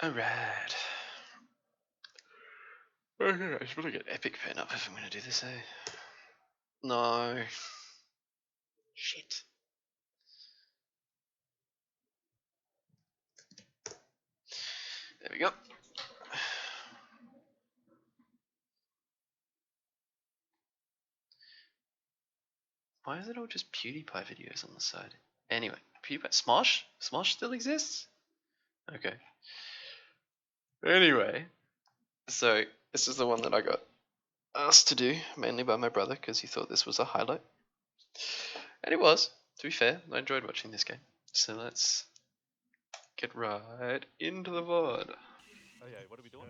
Alright. Okay, I should probably get epic pen up if I'm gonna do this, eh? No. Shit. There we go. Why is it all just PewDiePie videos on the side? Anyway, PewDiePie. Smosh? Smosh still exists? Okay. Anyway, so this is the one that I got asked to do, mainly by my brother, because he thought this was a highlight. And it was, to be fair. I enjoyed watching this game. So let's get right into the VOD. Oh yeah, what are we doing?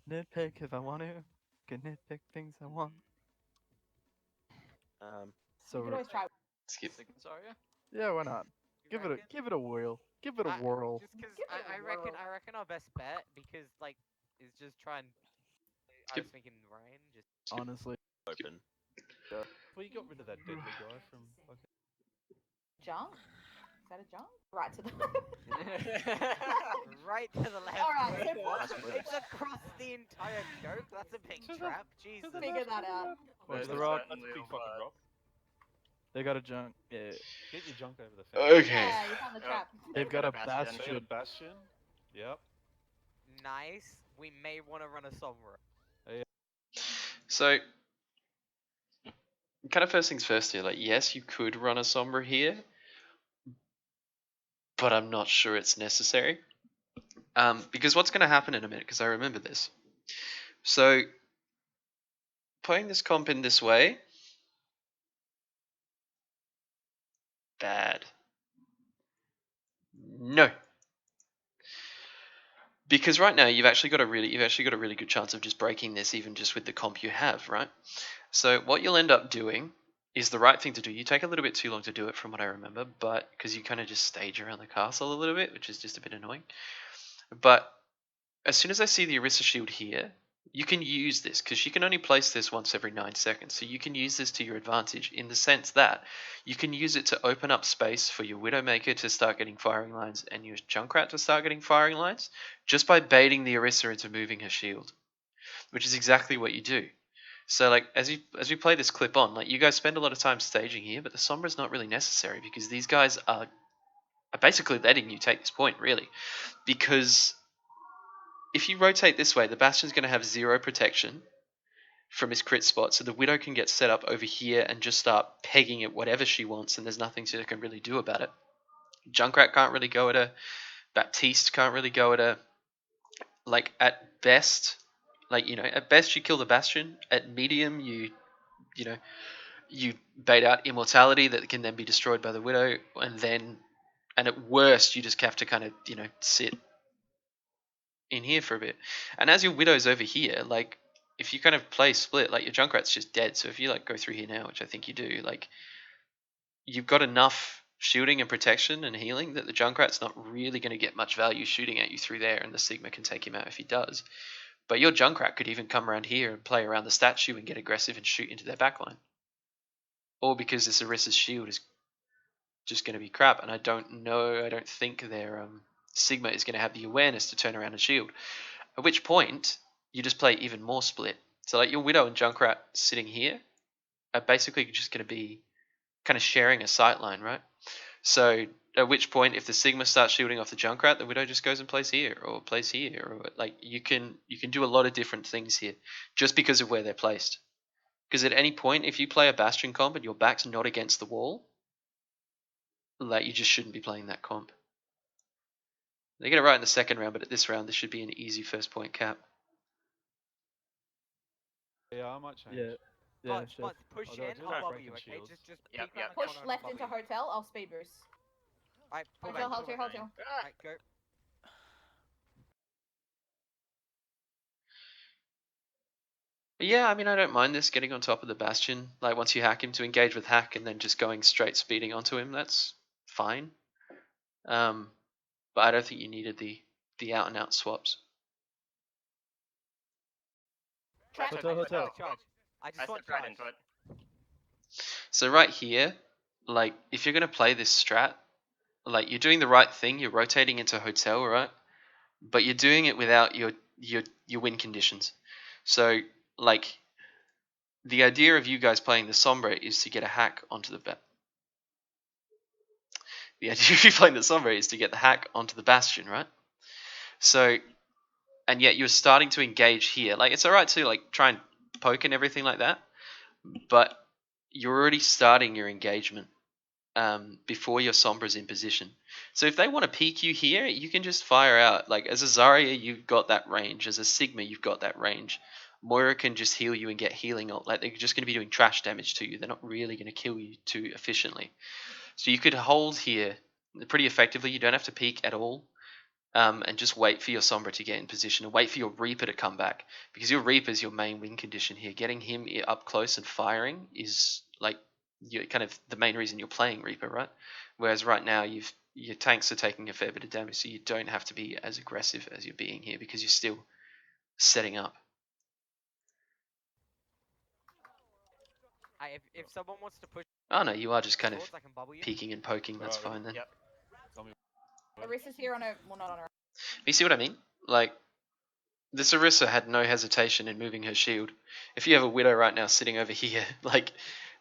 Nitpick if I want to. Can nitpick things I want. You could always try. Skip. Sorry. Yeah, why not? Give it a whirl. Give it a whirl. Just because Give it a I reckon our best bet because like is just try and. I was thinking Ryan just. Honestly. Open. Yeah. Well, you got rid of that deadly guy from. Jump? Is that a jump? Right to the. Right to the left. Alright, Wait, so what? what? It's across the entire joke. That's a big To the- trap. Jesus. Figure that out. Where's the That's rock? a big fucking rock. They got a junk. Yeah. Get your junk over the fence. Okay. Yeah, you found the trap. They've got a They got a bastion. bastion. Yep. Nice. We may want to run a Sombra. So, kind of first things first here. Like, yes, you could run a Sombra here, but I'm not sure it's necessary. Because what's going to happen in a minute, because I remember this. So, playing this comp in this way, bad. No. Because right now you've actually got a really good chance of just breaking this, even just with the comp you have, right? So what you'll end up doing is the right thing to do. You take a little bit too long to do it, from what I remember, but because you kind of just stage around the castle a little bit, which is just a bit annoying. But as soon as I see the Orisa shield here, you can use this, because you can only place this once every 9 seconds. So you can use this to your advantage in the sense that you can use it to open up space for your Widowmaker to start getting firing lines and your Junkrat to start getting firing lines just by baiting the Orisa into moving her shield, which is exactly what you do. So like as we play this clip on, like you guys spend a lot of time staging here, but the Sombra's not really necessary because these guys are basically letting you take this point, really, because if you rotate this way, the Bastion's going to have 0 protection from his crit spot, so the Widow can get set up over here and just start pegging at whatever she wants, and there's nothing she can really do about it. Junkrat can't really go at her. Baptiste can't really go at her. Like, at best, at best you kill the Bastion. At medium, you bait out Immortality that can then be destroyed by the Widow, and at worst, you just have to kind of, sit in here for a bit. And as your Widow's over here, like, if you kind of play split, like, your Junkrat's just dead. So if you, like, go through here now, which I think you do, like, you've got enough shielding and protection and healing that the Junkrat's not really going to get much value shooting at you through there, and the Sigma can take him out if he does. But your Junkrat could even come around here and play around the statue and get aggressive and shoot into their backline. Or because this Orisa's shield is just going to be crap, and I don't think their Sigma is going to have the awareness to turn around and shield. At which point, you just play even more split. So like your Widow and Junkrat sitting here are basically just going to be kind of sharing a sight line, right? So at which point, if the Sigma starts shielding off the Junkrat, the Widow just goes and plays here, or plays here, or like you can do a lot of different things here just because of where they're placed. Because at any point, if you play a Bastion comp and your back's not against the wall, like you just shouldn't be playing that comp. They get it right in the second round, but at this round, this should be an easy first point cap. Yeah, I might change. Yeah, But sure. push I'll go in. to I'll bubble breaking you. Okay, shields. just Yep, peek around the Push corner and left I'll into bubble you. hotel, I'll speed boost. Alright, pull Hotel, back. hotel. Alright, go. Yeah, I mean, I don't mind this getting on top of the Bastion. Like, once you hack him, to engage with hack and then just going straight speeding onto him, that's fine. But I don't think you needed the out-and-out swaps. Hotel. Charge. I just I want stepped right charge. into it. So right here, like, if you're going to play this strat, like, you're doing the right thing, you're rotating into hotel, right? but you're doing it without your win conditions. So like the idea of you guys playing the Sombra is to get a hack onto the The idea of you playing the Sombra is to get the hack onto the Bastion, right? So, and yet you're starting to engage here. Like, it's alright to like try and poke and everything like that, but you're already starting your engagement before your Sombra's in position. So if they want to peek you here, you can just fire out. Like, as a Zarya, you've got that range. As a Sigma, you've got that range. Moira can just heal you and get healing. Like, they're just going to be doing trash damage to you. They're not really going to kill you too efficiently. So you could hold here pretty effectively. You don't have to peek at all. And just wait for your Sombra to get in position and wait for your Reaper to come back, because your Reaper is your main win condition here. Getting him up close and firing is like kind of the main reason you're playing Reaper, right? Whereas right now your tanks are taking a fair bit of damage, so you don't have to be as aggressive as you're being here because you're still setting up. If someone wants to push Oh no, you are just kind of forwards, I can bubble you. peeking and poking. That's Alright, fine then. Yep. Tell me. Orissa's here on her. Well, not on her. You see what I mean? Like, this Orisa had no hesitation in moving her shield. If you have a Widow right now sitting over here, like,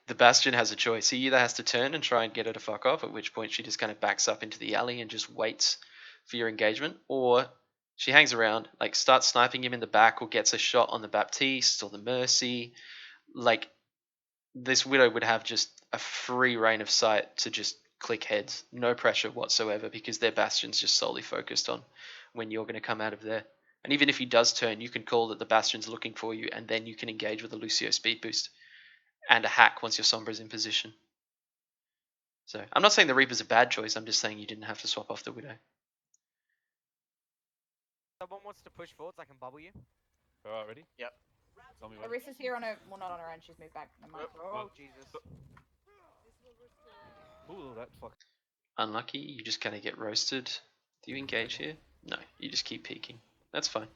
the Bastion has a choice. He either has to turn and try and get her to fuck off, at which point she just kind of backs up into the alley and just waits for your engagement, or she hangs around, like, starts sniping him in the back, or gets a shot on the Baptiste or the Mercy. Like, this Widow would have just a free reign of sight to just click heads. No pressure whatsoever, because their Bastion's just solely focused on when you're going to come out of there. And even if he does turn, you can call that the Bastion's looking for you, and then you can engage with a Lucio speed boost and a hack once your Sombra's in position. So, I'm not saying the Reaper's a bad choice, I'm just saying you didn't have to swap off the Widow. Someone wants to push forwards, I can bubble you. Alright, ready? Yep. Tell me when. Orissa's here on her. Well, not on her own. She's moved back. Never mind. Oh, Jesus. Ooh, that fuck. Unlucky, you just kind of get roasted. Do you engage here? No, you just keep peeking. That's fine.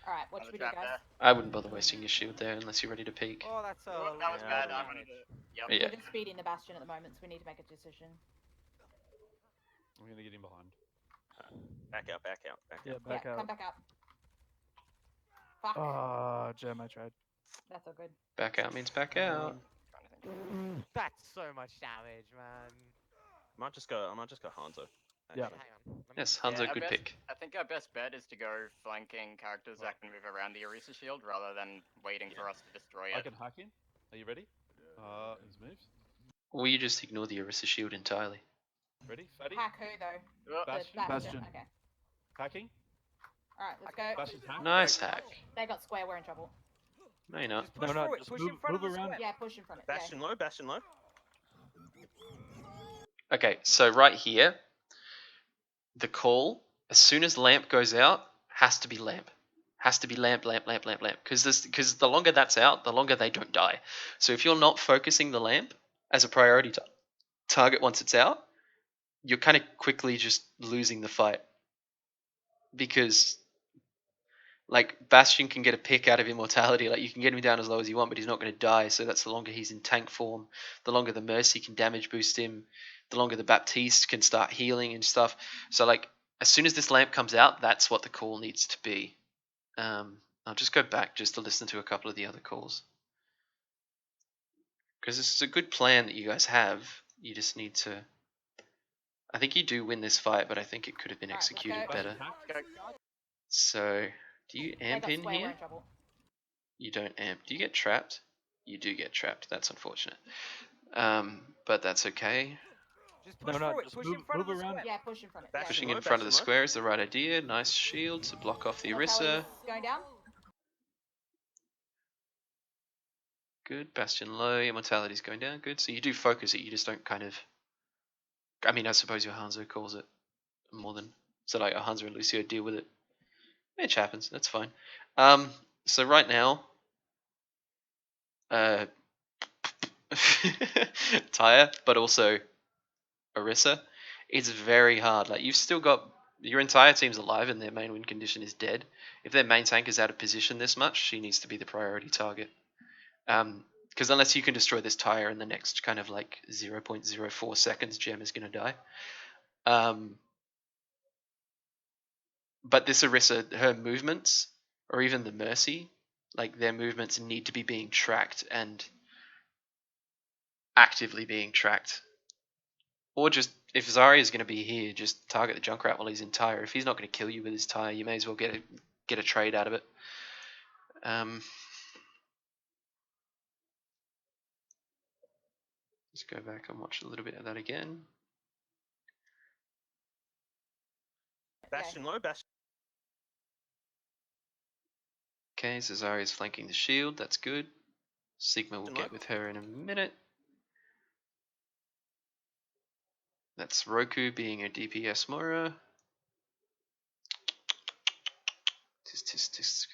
Alright, what should we do, Trap guys? there. I wouldn't bother wasting your shield there unless you're ready to peek. Oh, that's Oh, that was bad. I wanted to. Yep. Yeah. We're just speeding the Bastion at the moment, so we need to make a decision. I'm gonna get in behind. Back out, back out, back Yeah, out. back Yeah, out. come back out. Fuck. Ah, gem, I tried. That's all good. Back out means back out. Trying to think. That's so much damage, man. I might just go Hanzo. Yeah. Hang on. Let me- Yes, Hanzo, Yeah, good pick. I think our best bet is to go flanking characters that can move around the Orisa shield rather than waiting for us to destroy I it. can hack in. Are you ready? His moves. Or you just ignore the Orisa shield entirely. Ready? Fatty? Hack who, though? Oh, The Bastion? Bastion. Okay. Hacking? Alright, let's go. Bastion's hack? Nice hack. They got square, we're in trouble. No, you're not. Just push No, forward, just push move- in front move of the around. square. Yeah, push in front of it. Bastion low, Bastion low. Okay, so right here, the call, as soon as lamp goes out, has to be lamp. Has to be lamp, lamp, lamp, lamp, lamp. Because the longer that's out, the longer they don't die. So if you're not focusing the lamp as a priority target once it's out, you're kind of quickly just losing the fight. Because, like, Bastion can get a pick out of immortality. Like, you can get him down as low as you want, but he's not going to die. So that's the longer he's in tank form, the longer the Mercy can damage boost him, the longer the Baptiste can start healing and stuff. So, like, as soon as this lamp comes out, that's what the call needs to be. I'll just go back just to listen to a couple of the other calls. Because this is a good plan that you guys have. You just need to... I think you do win this fight, but I think it could have been Alright, let's executed go. better. Hack? So, do you They amp got in square, we're here? in trouble. You don't amp. Do you get trapped? You do get trapped. That's unfortunate. But that's okay. Just push No, forward, just push move- in front of move the around. square. Yeah, push in front of it. Bastion Pushing low, in front of the Bastion low. square is the right idea. Nice shield to block off the Orisa. Mortality's going down. Good. Bastion low. Immortality's going down. Good. So you do focus it. You just don't kind of... I mean, I suppose your Hanzo calls it more than... So like a Hanzo and Lucio deal with it. Which happens. That's fine. So right now... Tyre, but also Orisa, it's very hard. Like, you've still got your entire team's alive and their main win condition is dead. If their main tank is out of position this much, she needs to be the priority target. Because unless you can destroy this Tyre in the next kind of like 0.04 seconds, Gem is going to die. But this Orisa, her movements, or even the Mercy, like their movements need to be being tracked and actively being tracked. Or just, if Zarya is going to be here, just target the Junkrat while he's in tire. If he's not going to kill you with his tire, you may as well get a trade out of it. Let's go back and watch a little bit of that again. Bastion low, Bastion. Okay, so Zarya's flanking the shield. That's good. Sigma will get with her in a minute. That's Rokku being a DPS Moira. Tisk.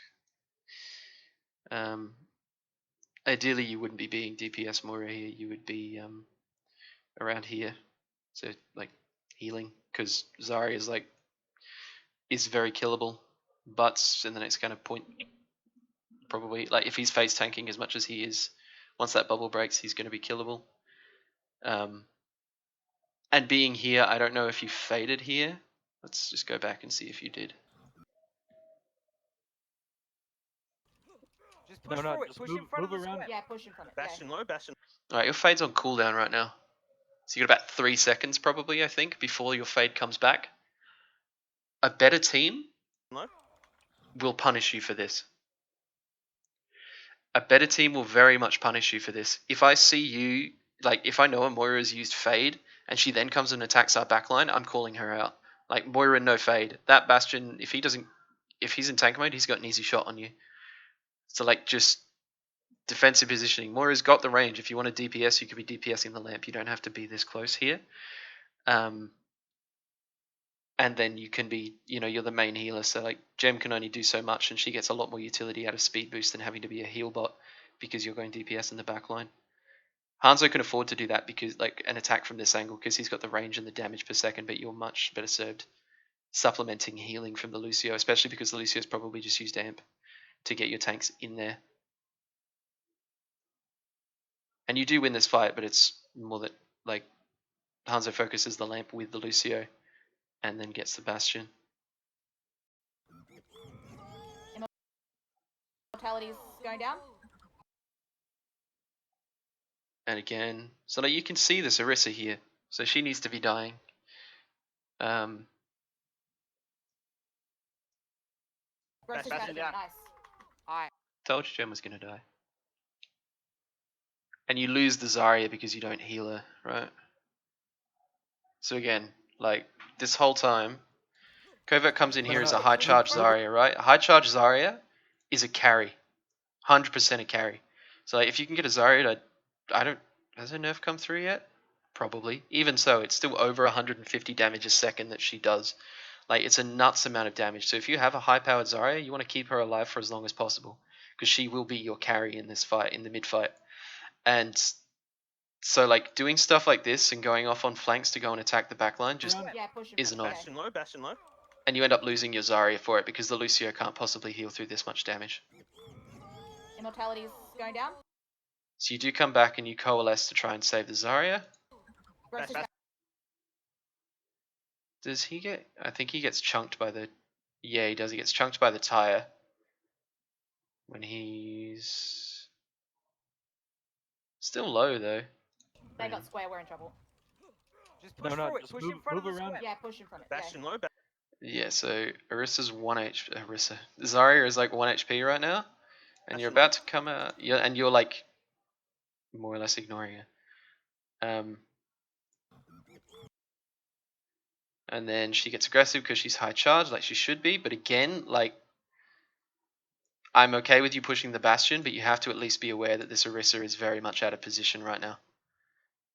Ideally, you wouldn't be being DPS Moira here. You would be around here, so like healing, because Zarya is very killable. Butts in the next kind of point, probably. Like if he's face tanking as much as he is, once that bubble breaks, he's going to be killable. And being here, I don't know if you faded here. Let's just go back and see if you did. Just push No, forward. just Push move- in front of move the around. square. Yeah, push in front of it. Bastion low, Bastion. Alright, your fade's on cooldown right now. So you got about 3 seconds probably, I think, before your fade comes back. A better team Low. will punish you for this. A better team will very much punish you for this. If I see you, like if I know a Moira's used fade and she then comes and attacks our backline, I'm calling her out. Like Moira no fade. That Bastion, if he's in tank mode, he's got an easy shot on you. So like just defensive positioning. Moira's got the range. If you want to DPS, you could be DPSing the lamp. You don't have to be this close here. And then you can be, you're the main healer. So like Gem can only do so much, and she gets a lot more utility out of speed boost than having to be a heal bot because you're going DPS in the backline. Hanzo can afford to do that because like an attack from this angle because he's got the range and the damage per second, but you're much better served supplementing healing from the Lucio, especially because the Lucio's probably just used amp to get your tanks in there. And you do win this fight, but it's more that like Hanzo focuses the lamp with the Lucio and then gets the Bastion. Mortality's going down. And again, so like you can see this Orisa here, so she needs to be dying. Versus Bastion down. Nice. Alright. Told you Gem was gonna die. And you lose the Zarya because you don't heal her, right? So again, like this whole time, Covert comes in here as a high charge Zarya, right? A high charge Zarya is a carry, 100% a carry. So like, if you can get a Zarya to, has her nerf come through yet? Probably. Even so, it's still over 150 damage a second that she does. Like it's a nuts amount of damage. So if you have a high powered Zarya, you want to keep her alive for as long as possible because she will be your carry in this fight, in the mid fight. And so like doing stuff like this and going off on flanks to go and attack the backline just Yeah, push in is front of it. Bastion low, Bastion low. and you end up losing your Zarya for it because the Lucio can't possibly heal through this much damage. Immortality's going down. So you do come back and you coalesce to try and save the Zarya. Versus Does he get... I think he gets chunked by the... Yeah, he does. He gets chunked by the tire. When he's... Still low, though. They got square, we're in trouble. Just push No, forward. just Push move- in front of move the around. square. Yeah, push in front of it. Bastion low, Yeah, so Orisa's 1 HP... Orisa. Zarya is like 1 HP right now. And you're about to come out... and you're like... more or less ignoring her. And then she gets aggressive because she's high charge, like she should be. But again, like, I'm okay with you pushing the Bastion, but you have to at least be aware that this Orisa is very much out of position right now.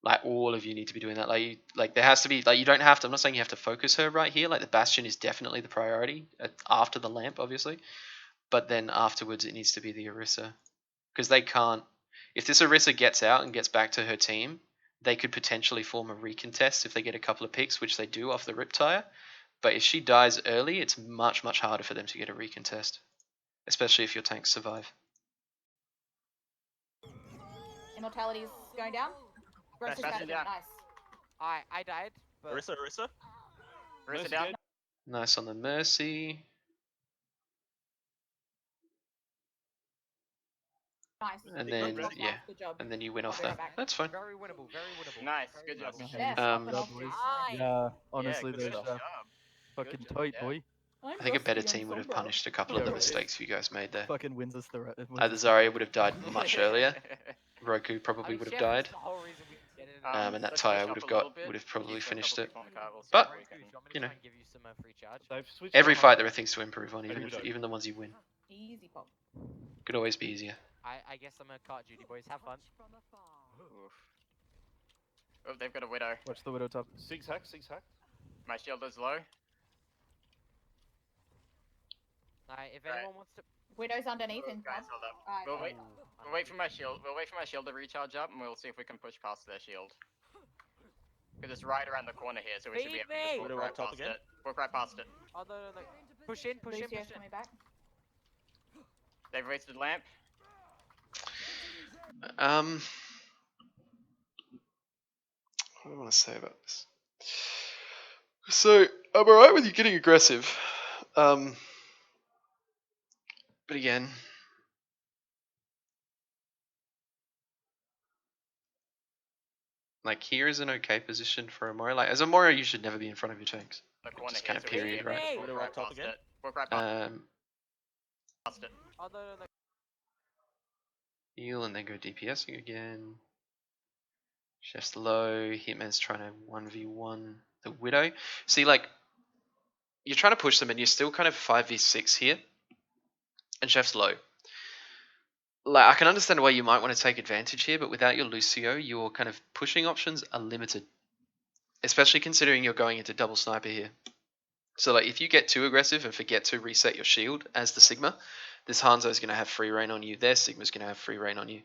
Like, all of you need to be doing that. Like there has to be, like, you don't have to, I'm not saying you have to focus her right here. Like, the Bastion is definitely the priority after the lamp, obviously. But then afterwards, it needs to be the Orisa. Because they can't, if this Orisa gets out and gets back to her team, they could potentially form a recontest if they get a couple of picks, which they do off the Riptire. But if she dies early, it's much, much harder for them to get a recontest. Especially if your tanks survive. Immortality's going down. Versus Bastion Bastion. down. Nice. I died, but Orisa. Orisa Mercy down. dead. Nice on the Mercy. Nice. And Good, then, ready? yeah. Good job. And then you win I'll off be right that. back. That's fine. Very winnable, very winnable. Nice, very good job. winnable. Chef, Um, up and off boys. this. Yeah, honestly, good those stuff. Job. fucking Good job, tight, yeah. boy. I'm I think a better rusty on team would have Sombra. punished a couple of the Yo, mistakes you guys made there. Fucking wins us the. Either Zarya would have died much earlier. Roku I probably mean, would have Chef died. is the whole reason we get in. And that let's Tyre push would up have a little got bit. would have You've probably got a finished couple it. people on the card, we'll see But if we Rokku, can- do you want me to you know. try and give you some free charge? They've switched Every to fight Hanzo. there are things to improve on, Maybe even we if don't. even the ones you win. Easy pop. Could always be easier. I guess I'm a cart duty, boys. Have fun. Oof. Oh, they've got a widow. Watch the widow top. 6 hack, 6 hack. My shield is low. Alright, if Right. anyone wants to. Widow's underneath in Guys, top. hold up. Alright, We'll okay. wait. We'll wait for my shield. We'll wait for my shield to recharge up, and we'll see if we can push past their shield. Because it's right around the corner here, so we should be able to Feed just me! walk Widow right up top past again? it. Walk right past it. Oh no, no, no. Push in, push in, Lucio's push in. coming back. They've wasted lamp. What do I want to say about this? So I'm alright with you getting aggressive. But again, like here is an okay position for Amora. Like as Amora, you should never be in front of your tanks. The corner Just here, kind of so we should be period, able to right? just walk Widow right up top past again? it. Walk right past it. Oh no, no, no. Heal and then go DPSing again. Chef's low. Hitman's trying to 1v1 the Widow. See, like, you're trying to push them and you're still kind of 5v6 here. And Chef's low. Like, I can understand why you might want to take advantage here, but without your Lucio, your kind of pushing options are limited. Especially considering you're going into double sniper here. So, like, if you get too aggressive and forget to reset your shield as the Sigma, this Hanzo is going to have free reign on you, their Sigma's going to have free reign on you,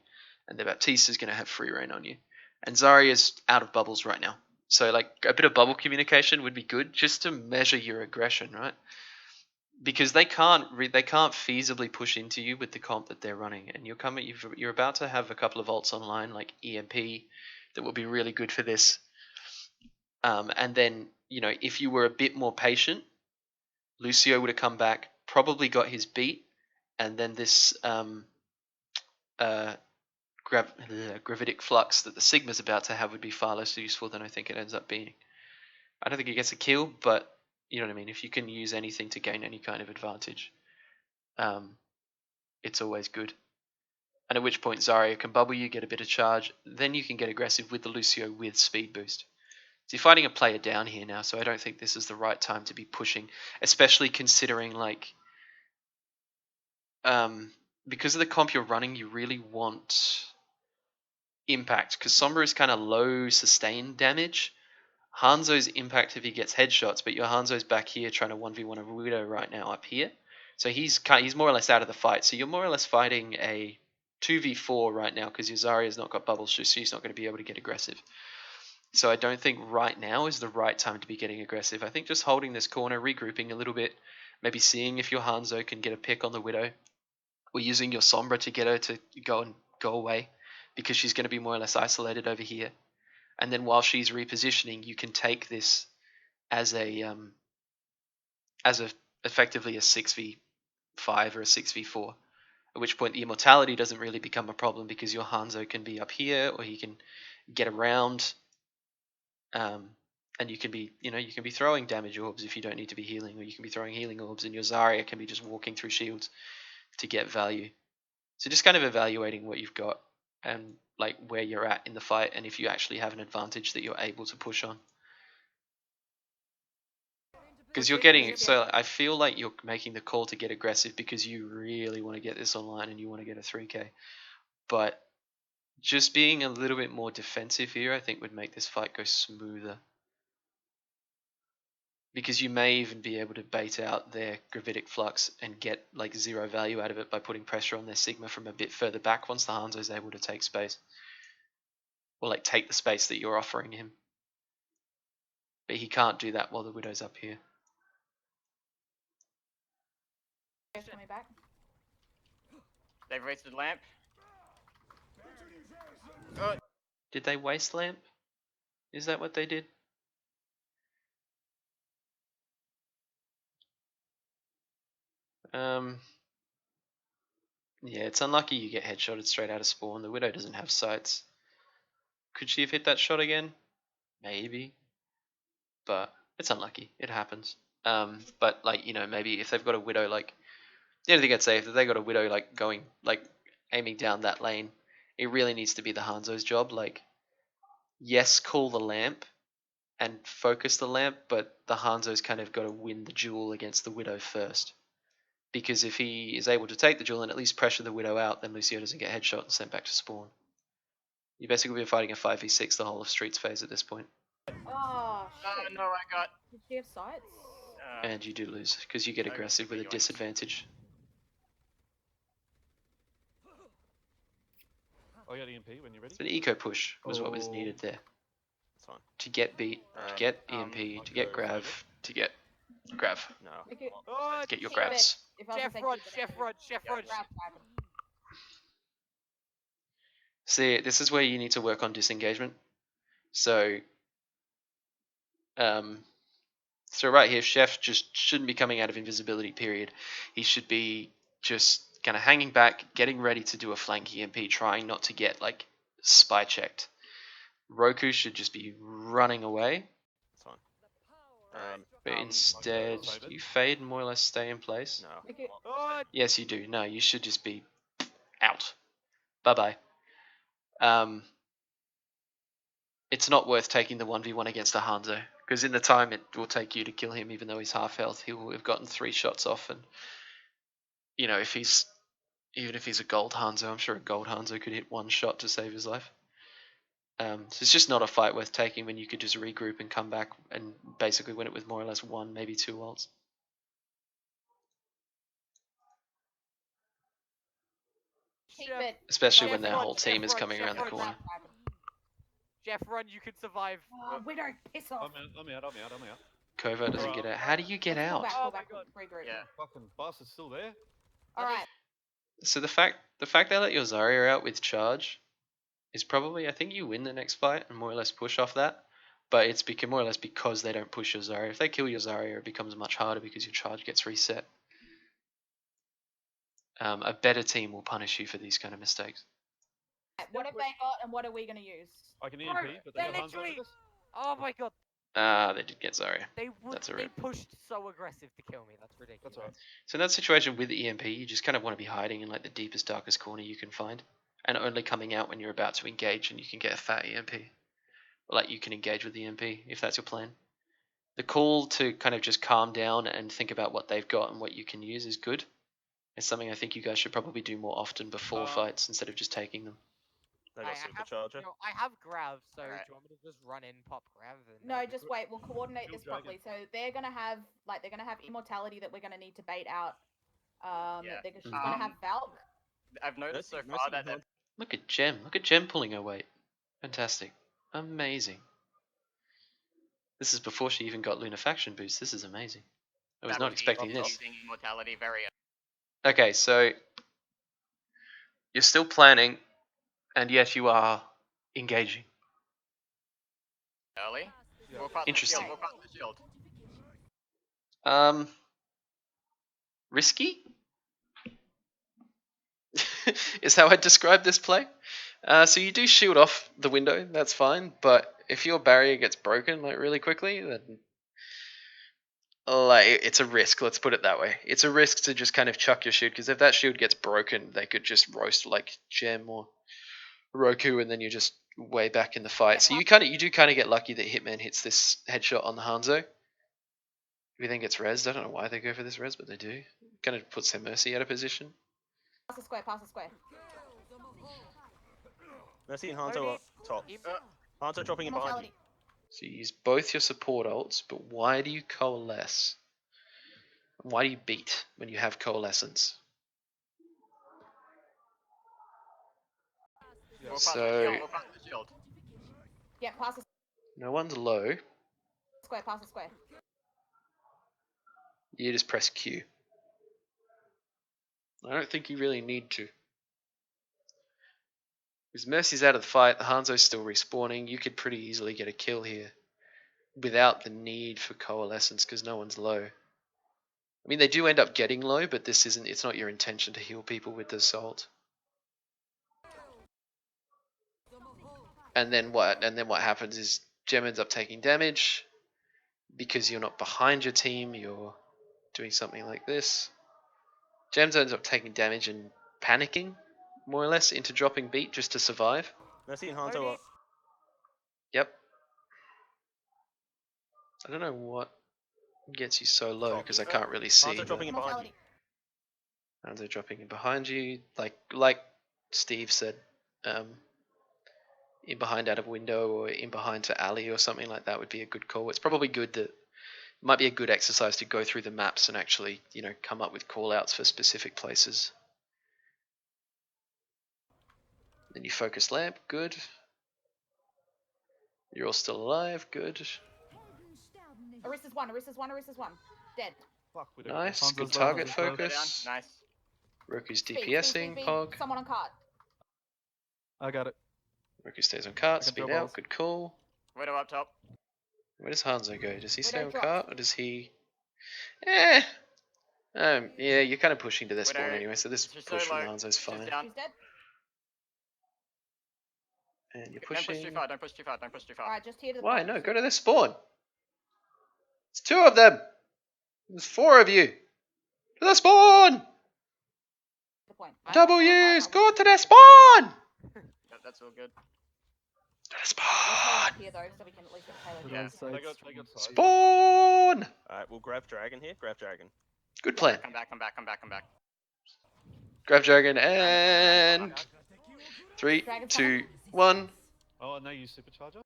and their Baptiste is going to have free reign on you. And Zarya is out of bubbles right now. So, like, a bit of bubble communication would be good just to measure your aggression, right? Because they can't feasibly push into you with the comp that they're running, and you're about to have a couple of ults online like EMP that will be really good for this. And then, you know, if you were a bit more patient, Lucio would have come back, probably got his beat, and then this gravitic flux that the Sigma's about to have would be far less useful than I think it ends up being. I don't think it gets a kill, but you know what I mean? If you can use anything to gain any kind of advantage, it's always good. And at which point Zarya can bubble you, get a bit of charge, then you can get aggressive with the Lucio with speed boost. So you're fighting a player down here now, so I don't think this is the right time to be pushing, especially considering like because of the comp you're running, you really want impact, because Sombra is kind of low sustained damage. Hanzo's impact if he gets headshots, but your Hanzo's back here trying to 1v1 a Widow right now up here. So he's more or less out of the fight. So you're more or less fighting a 2v4 right now because your Zarya's not got bubbles, so she's not going to be able to get aggressive. So I don't think right now is the right time to be getting aggressive. I think just holding this corner, regrouping a little bit, maybe seeing if your Hanzo can get a pick on the Widow, or using your Sombra to get her to go away because she's going to be more or less isolated over here. And then while she's repositioning, you can take this as effectively a 6v5 or a 6v4. At which point the immortality doesn't really become a problem because your Hanzo can be up here, or he can get around, and you can be throwing damage orbs if you don't need to be healing, or you can be throwing healing orbs, and your Zarya can be just walking through shields to get value. So just kind of evaluating what you've got and like where you're at in the fight, and if you actually have an advantage that you're able to push on. Because you're getting, so I feel like you're making the call to get aggressive because you really want to get this online and you want to get a 3k. But just being a little bit more defensive here, I think would make this fight go smoother. Because you may even be able to bait out their gravitic flux and get like zero value out of it by putting pressure on their Sigma from a bit further back once the Hanzo is able to take space. Or like take the space that you're offering him. But he can't do that while the Widow's up here. Coming back. They've wasted lamp. Did they waste lamp? Is that what they did? Yeah, it's unlucky you get headshotted straight out of spawn. The Widow doesn't have sights. Could she have hit that shot again? Maybe. But it's unlucky. It happens. But like, you know, maybe if they've got a Widow, like, the only thing I'd say, if they got a Widow like going, like aiming down that lane, it really needs to be the Hanzo's job. Like, yes, call the lamp and focus the lamp, but the Hanzo's kind of got to win the duel against the Widow first. Because if he is able to take the duel and at least pressure the Widow out, then Lucio doesn't get headshot and sent back to spawn. You basically been fighting a 5v6 the whole of Streets phase at this point. Oh, shit. No, I got. Did she have sights? And you do lose, because you get I got aggressive with a 3 yoinks. disadvantage. I got EMP when you're ready. So an eco push was what was Oh. needed there. That's fine. To get beat, to get EMP, I'll to get go grav, favour. to get grav. No. Make it- Oh, Get your keep it. grabs. If I was Chef to say Rod, keep it, Chef Rod, Chef Yeah. Rod. grab, grab it. See, this is where you need to work on disengagement. So, so right here, Chef just shouldn't be coming out of invisibility, period. He should be just kind of hanging back, getting ready to do a flank EMP, trying not to get, like, spy checked. Roku should just be running away, That's fine. but Um, instead, fade it. do you fade and more or less stay in place? no. Make it. Oh, Yes, you do. No, you should just be out. Bye-bye. It's not worth taking the 1v1 against a Hanzo, because in the time it will take you to kill him, even though he's half health, he will have gotten 3 shots off, and, you know, even if he's a gold Hanzo, I'm sure a gold Hanzo could hit 1 shot to save his life. So it's just not a fight worth taking when you could just regroup and come back and basically win it with more or less 1, maybe 2 ults. Keep Chef, it. Especially Chef when their Rod, whole Chef team is Rod, coming Chef around the Rod, corner. Grab it. Chef Rod, you can survive. Oh, Widow, piss off. I'm out. Kova doesn't get out. How do you get Let's out? Pull Oh back, my pull back, regroup. Yeah. Fucking bastard's still there. Alright. So the fact they let your Zarya out with charge is probably, I think you win the next fight and more or less push off that. But it's more or less because they don't push your Zarya. If they kill your Zarya, it becomes much harder because your charge gets reset. A better team will punish you for these kind of mistakes. What have they got and what are we going to use? I can Bro, EMP, but they they're got Hanzo literally- with us. Oh my god, They did get Zarya. That's a they rip. pushed so aggressive to kill me. That's ridiculous. That's alright. So in that situation with the EMP, you just kind of want to be hiding in like the deepest, darkest corner you can find, and only coming out when you're about to engage, and you can get a fat EMP. Or like you can engage with the EMP if that's your plan. The call to kind of just calm down and think about what they've got and what you can use is good. It's something I think you guys should probably do more often before fights instead of just taking them. They got supercharger. I have grav, so Alright. do you want me to just run in, pop grav? And No, that'll be just good? wait. We'll coordinate Kill this properly. dragon. So they're gonna have immortality that we're gonna need to bait out. Yeah. She's gonna have Valk. I've noticed so Mercy- far Mercy that Hunt. Look at Gem. Look at Gem pulling her weight. Fantastic. Amazing. This is before she even got Lunafaction boost. This is amazing. I was that not would be expecting this. using immortality very Okay, so you're still planning, and yet you are engaging. early. Yeah. Walk past Interesting. The shield. Walk past the shield. Risky? Is how I describe this play. So you do shield off the window, that's fine, but if your barrier gets broken like really quickly, then like it's a risk, let's put it that way. It's a risk to just kind of chuck your shield, because if that shield gets broken, they could just roast like Gem or Roku, and then you're just way back in the fight. So you do kind of get lucky that Hitman hits this headshot on the Hanzo. Everything gets rezzed. I don't know why they go for this res, but they do. Kind of puts their Mercy out of position. Pass the square. Pass the square. Mercy and Hanzo Only- up top. Im- Hanzo dropping in behind you. Immortality. So you use both your support ults, but why do you coalesce? Why do you beat when you have coalescence? Yeah. Walk past So- the shield. Walk past the shield. Yeah. Pass the No one's low. square. Pass the square. You just press Q. I don't think you really need to. Because Mercy's out of the fight, the Hanzo's still respawning, you could pretty easily get a kill here without the need for coalescence because no one's low. I mean, they do end up getting low, but this isn't. It's not your intention to heal people with the assault. And then what? And then what happens is Gem ends up taking damage because you're not behind your team. You're doing something like this. Gem ends up taking damage and panicking, more or less, into dropping beat just to survive. Mercy and Hanzo Only- up. Yep. I don't know what gets you so low because I can't really see. Hanzo dropping in behind you. And they're dropping in behind you, like Steve said, in behind out of window or in behind to alley or something like that would be a good call. It's probably good that might be a good exercise to go through the maps and actually, you know, come up with call outs for specific places. Then you focus lamp, good. You're all still alive, good. Arista's one. Dead. Fuck, we don't. Nice, Hanzo's good low, target Hanzo's low. Go down. focus. Nice. Rokku's Speed, DPSing, Pog. Someone on cart. I got it. Rokku stays on cart, I can speed throw out, balls. good call. Widow up top. Where does Hanzo go? Does he stay on Widow drops. cart or does he... yeah, you're kind of pushing to their spawn Widow, anyway, so this she's push so from low. Hanzo's She's fine. down. She's dead. And you're Don't push too pushing. far. Don't push too far. Don't push too far. Alright, just here to the Why? point. No, go to their spawn. It's 2 of them. There's 4 of you. To the spawn. The point. W's, go to their spawn. That's all good. To the Let's spawn. hold up here though, so we can at least get the payload. Put Yeah. on sights. They got sight. Spawn. Alright, we'll grab Dragon here. Grab Dragon. Good plan. Come back. Come back. Come back. Come back. Grab Dragon and 3, Dragon's 2, 1. Oh, and now you supercharger.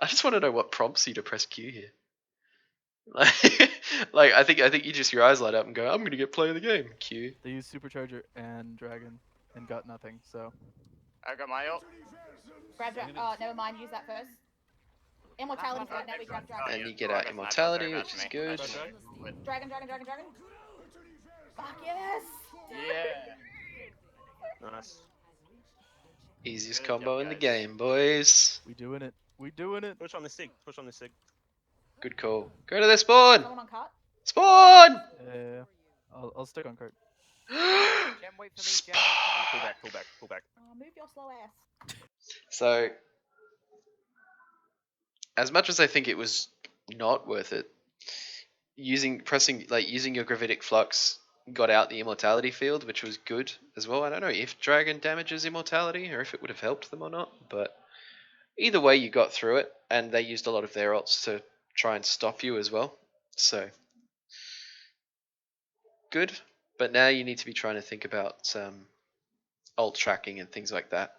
I just want to know what prompts you to press Q here. Like I think you just your eyes light up and go, I'm gonna get play of the game. Q. They used Supercharger and Dragon and got nothing, so. I got my ult. Grab never mind, use that first. Immortality's good, now we grab dragon. And you get out immortality, which is good. Dragon. Fuck yes! Yeah. Nice. Easiest Good combo job, in the guys. game, boys. We doing it. We doing it. Push on this sig. Push on this sig. Good call. Go to their spawn. Someone on cart. Spawn. Yeah. I'll stick on cart. Gem, wait for me. Gem, wait for me. Pull back. Pull back. Pull back. Oh, move your slow ass. So, as much as I think it was not worth it, using your gravitic flux got out the immortality field, which was good as well. I don't know if Dragon damages immortality or if it would have helped them or not, but either way you got through it, and they used a lot of their ults to try and stop you as well. So good, but now you need to be trying to think about ult tracking and things like that,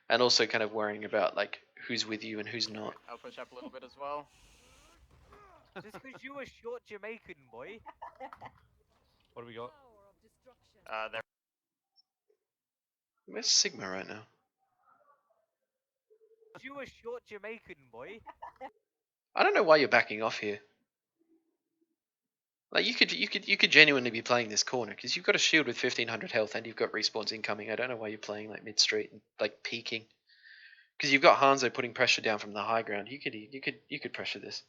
and also kind of worrying about like who's with you and who's not. I'll push up a little bit as well. Just because you a short Jamaican boy. What do we got? There. Where's Sigma right now? You a short Jamaican boy. I don't know why you're backing off here. Like you could genuinely be playing this corner because you've got a shield with 1500 health and you've got respawns incoming. I don't know why you're playing like mid street and like peeking. Because you've got Hanzo putting pressure down from the high ground. You could pressure this.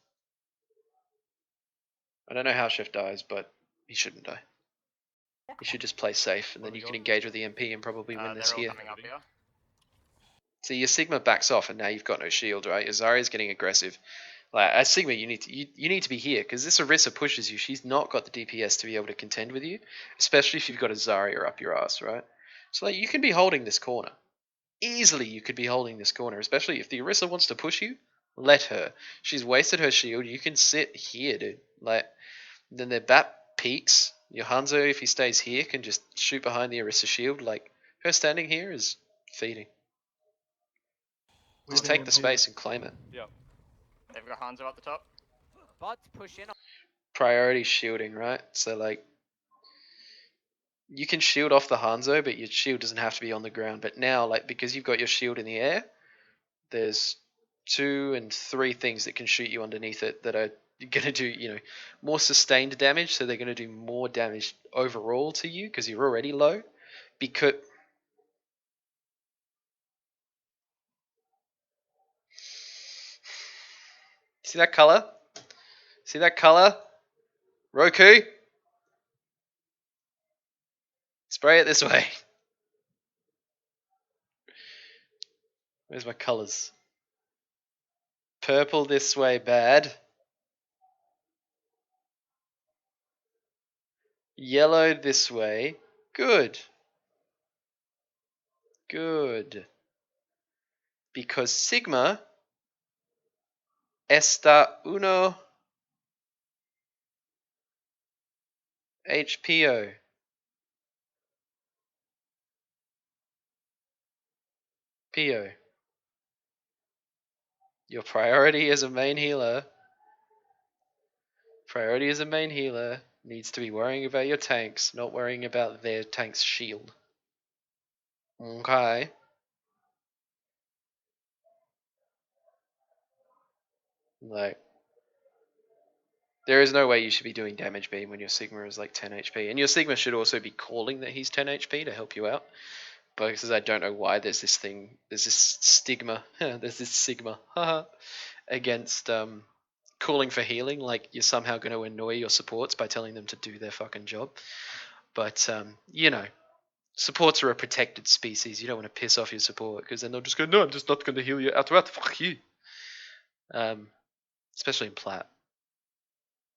I don't know how Chef dies, but he shouldn't die. He should just play safe, and then you can engage with the MP and probably win this They're all here. coming up here. So your Sigma backs off, and now you've got no shield, right? Your Zarya's getting aggressive. Like as Sigma, you need to be here because this Orisa pushes you. She's not got the DPS to be able to contend with you, especially if you've got a Zarya up your ass, right? So like you can be holding this corner. Easily, you could be holding this corner, especially if the Orisa wants to push you. Let her. She's wasted her shield. You can sit here, dude. Like then their bat peaks. Your Hanzo, if he stays here, can just shoot behind the Orisa shield. Like her standing here is feeding. Just take the space and claim it. Yeah. They've got Hanzo at the top. But push in. Priority shielding, right? So like you can shield off the Hanzo, but your shield doesn't have to be on the ground. But now, like because you've got your shield in the air, there's 2 and 3 things that can shoot you underneath it that are going to do, more sustained damage. So they're going to do more damage overall to you because you're already low. Because see that color? See that color? Roku? Spray it this way. Where's my colors? Purple this way, bad. Yellow this way, good. Good. Because sigma está uno HPO. PO. Your priority as a main healer. Priority as a main healer needs to be worrying about your tanks, not worrying about their tank's shield. Okay. Like, there is no way you should be doing damage beam when your Sigma is like 10 HP. And your Sigma should also be calling that he's 10 HP to help you out. Because I don't know why there's this stigma, there's this sigma against calling for healing, like you're somehow going to annoy your supports by telling them to do their fucking job. But, you know, supports are a protected species. You don't want to piss off your support because then they'll just go, no, I'm just not going to heal you outright, fuck you. Especially in plat.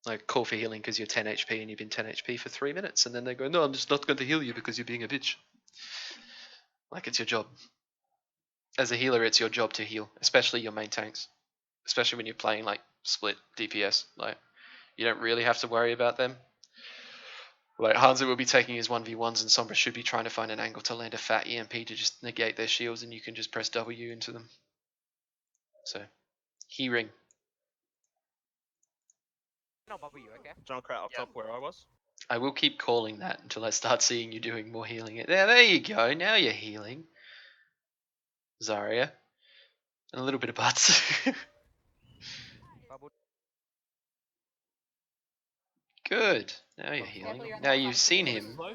Like, call for healing because you're 10 HP and you've been 10 HP for 3 minutes, and then they go, no, I'm just not going to heal you because you're being a bitch. Like, it's your job. As a healer, it's your job to heal, especially your main tanks. Especially when you're playing, like, split DPS. Like, you don't really have to worry about them. Like, Hanzo will be taking his 1v1s, and Sombra should be trying to find an angle to land a fat EMP to just negate their shields, and you can just press W into them. So, He-ring. No, W, okay? Junkrat up top where I was. I will keep calling that until I start seeing you doing more healing. There you go. Now you're healing. Zarya. And a little bit of butts. Bubble. Good. Now you're healing. Now you've seen him. Slow.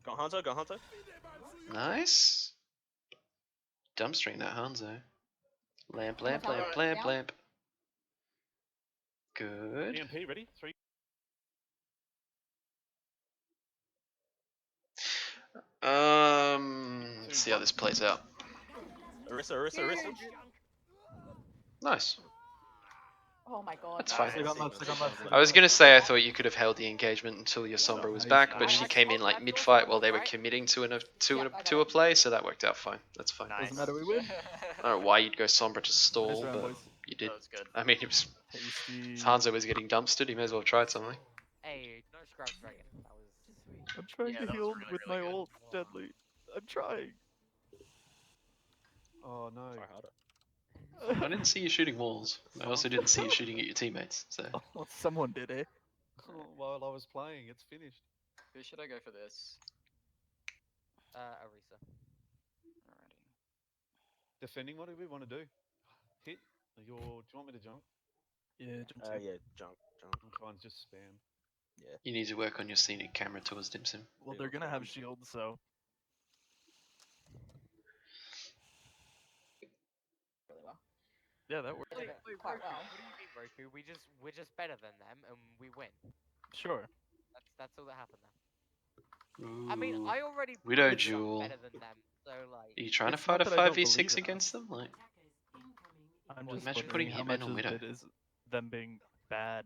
Got Hanzo, got Hanzo. Nice. Dumpstering that Hanzo. Lamp, lamp, lamp, lamp, lamp. Good. EMP ready? 3. Let's see how this plays out. Orisa. Nice. Oh my god. That's fine. Stick on left, stick on left. I was gonna say I thought you could have held the engagement until your Sombra was back, but she came in like mid-fight while they were committing to a play, so that worked out fine. That's fine. Nice. Doesn't matter, we win. I don't know why you'd go Sombra to stall, round, but boys. you did. That was good. I mean, it was Tasty. Hanzo was getting dumpstered. He may as well have tried something. Hey, no scrubs dragon. That was. I'm trying Yeah, to that was heal really, with really my good. ult, Deadly. I'm trying. Oh no. Try harder. I didn't see you shooting walls. I also didn't see you shooting at your teammates. So Oh, someone did, eh? While I was playing, it's finished. Who should I go for this? Orisa. Alrighty. Defending, what do we want to do? Hit? Do you want me to jump? Yeah, jump to. Yeah, junk. I'm trying to just spam. you need to work on your scenic camera towards Dimson. Well, they're gonna have shields, so. Really well. Yeah, that works. Did it quite well. What do you mean, Roku? We're just better than them, and we win. Sure. That's all that happened there. I mean, Ooh. I already Widow proved I'm Jewel. better than them, so like. Are you trying It's to fight a not that I don't 5v6 believe it. against them? Like, I'm Well, just imagine wondering putting how Hitman much on of Widow. it is them being bad.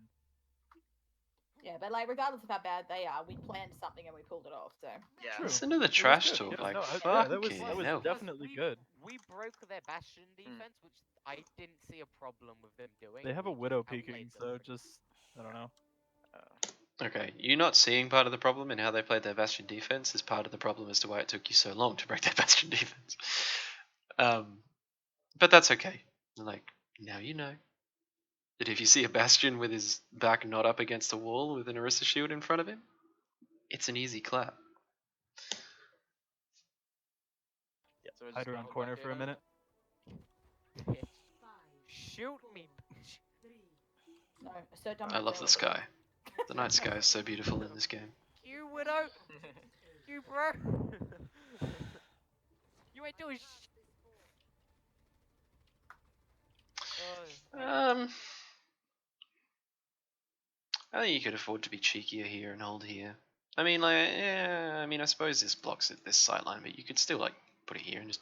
Yeah, but like regardless of how bad they are, we planned something and we pulled it off. So Yeah. True. listen to the It was trash good. talk. Yeah, Like, no, I- yeah, fuck that was hell. definitely we, good. We broke their bastion defense, which I didn't see a problem with them doing. They have a we just widow outplayed peeking, them. so just I don't know. Okay, you not seeing part of the problem in how they played their Bastion defense is part of the problem as to why it took you so long to break their Bastion defense. But that's okay. Like, now you know that if you see a Bastion with his back not up against a wall with an Orisa shield in front of him, it's an easy clap. So we're Hide just around going corner back for a here minute. Shoot me. no, assert I love the sky. The night sky is so beautiful in this game. You widow. You bro. You ain't doing I think you could afford to be cheekier here and hold here. I mean, like, yeah, I mean, I suppose this blocks it, this sideline, but you could still, like, put it here and just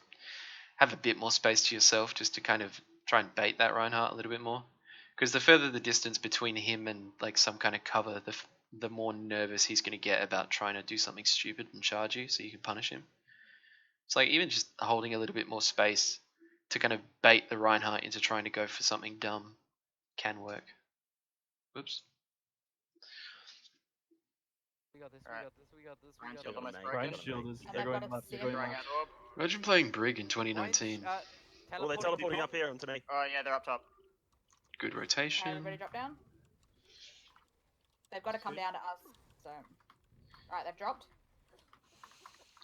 have a bit more space to yourself just to kind of try and bait that Reinhardt a little bit more. Because the further the distance between him and, like, some kind of cover, the more nervous he's going to get about trying to do something stupid and charge you so you can punish him. It's like, even just holding a little bit more space to kind of bait the Reinhardt into trying to go for something dumb can work. Whoops. We got this. Alright. We got this. Ryan We shield got almost this. broken. Ryan shielders. And They're I've got going a left. They're sim. going Throwing left. out orb. Imagine playing Brig in 2019. Oh, they're teleporting up here onto me. Oh yeah, they're up top. Good Okay, rotation. everybody drop down. They've got to come down to us. So, alright, they've dropped.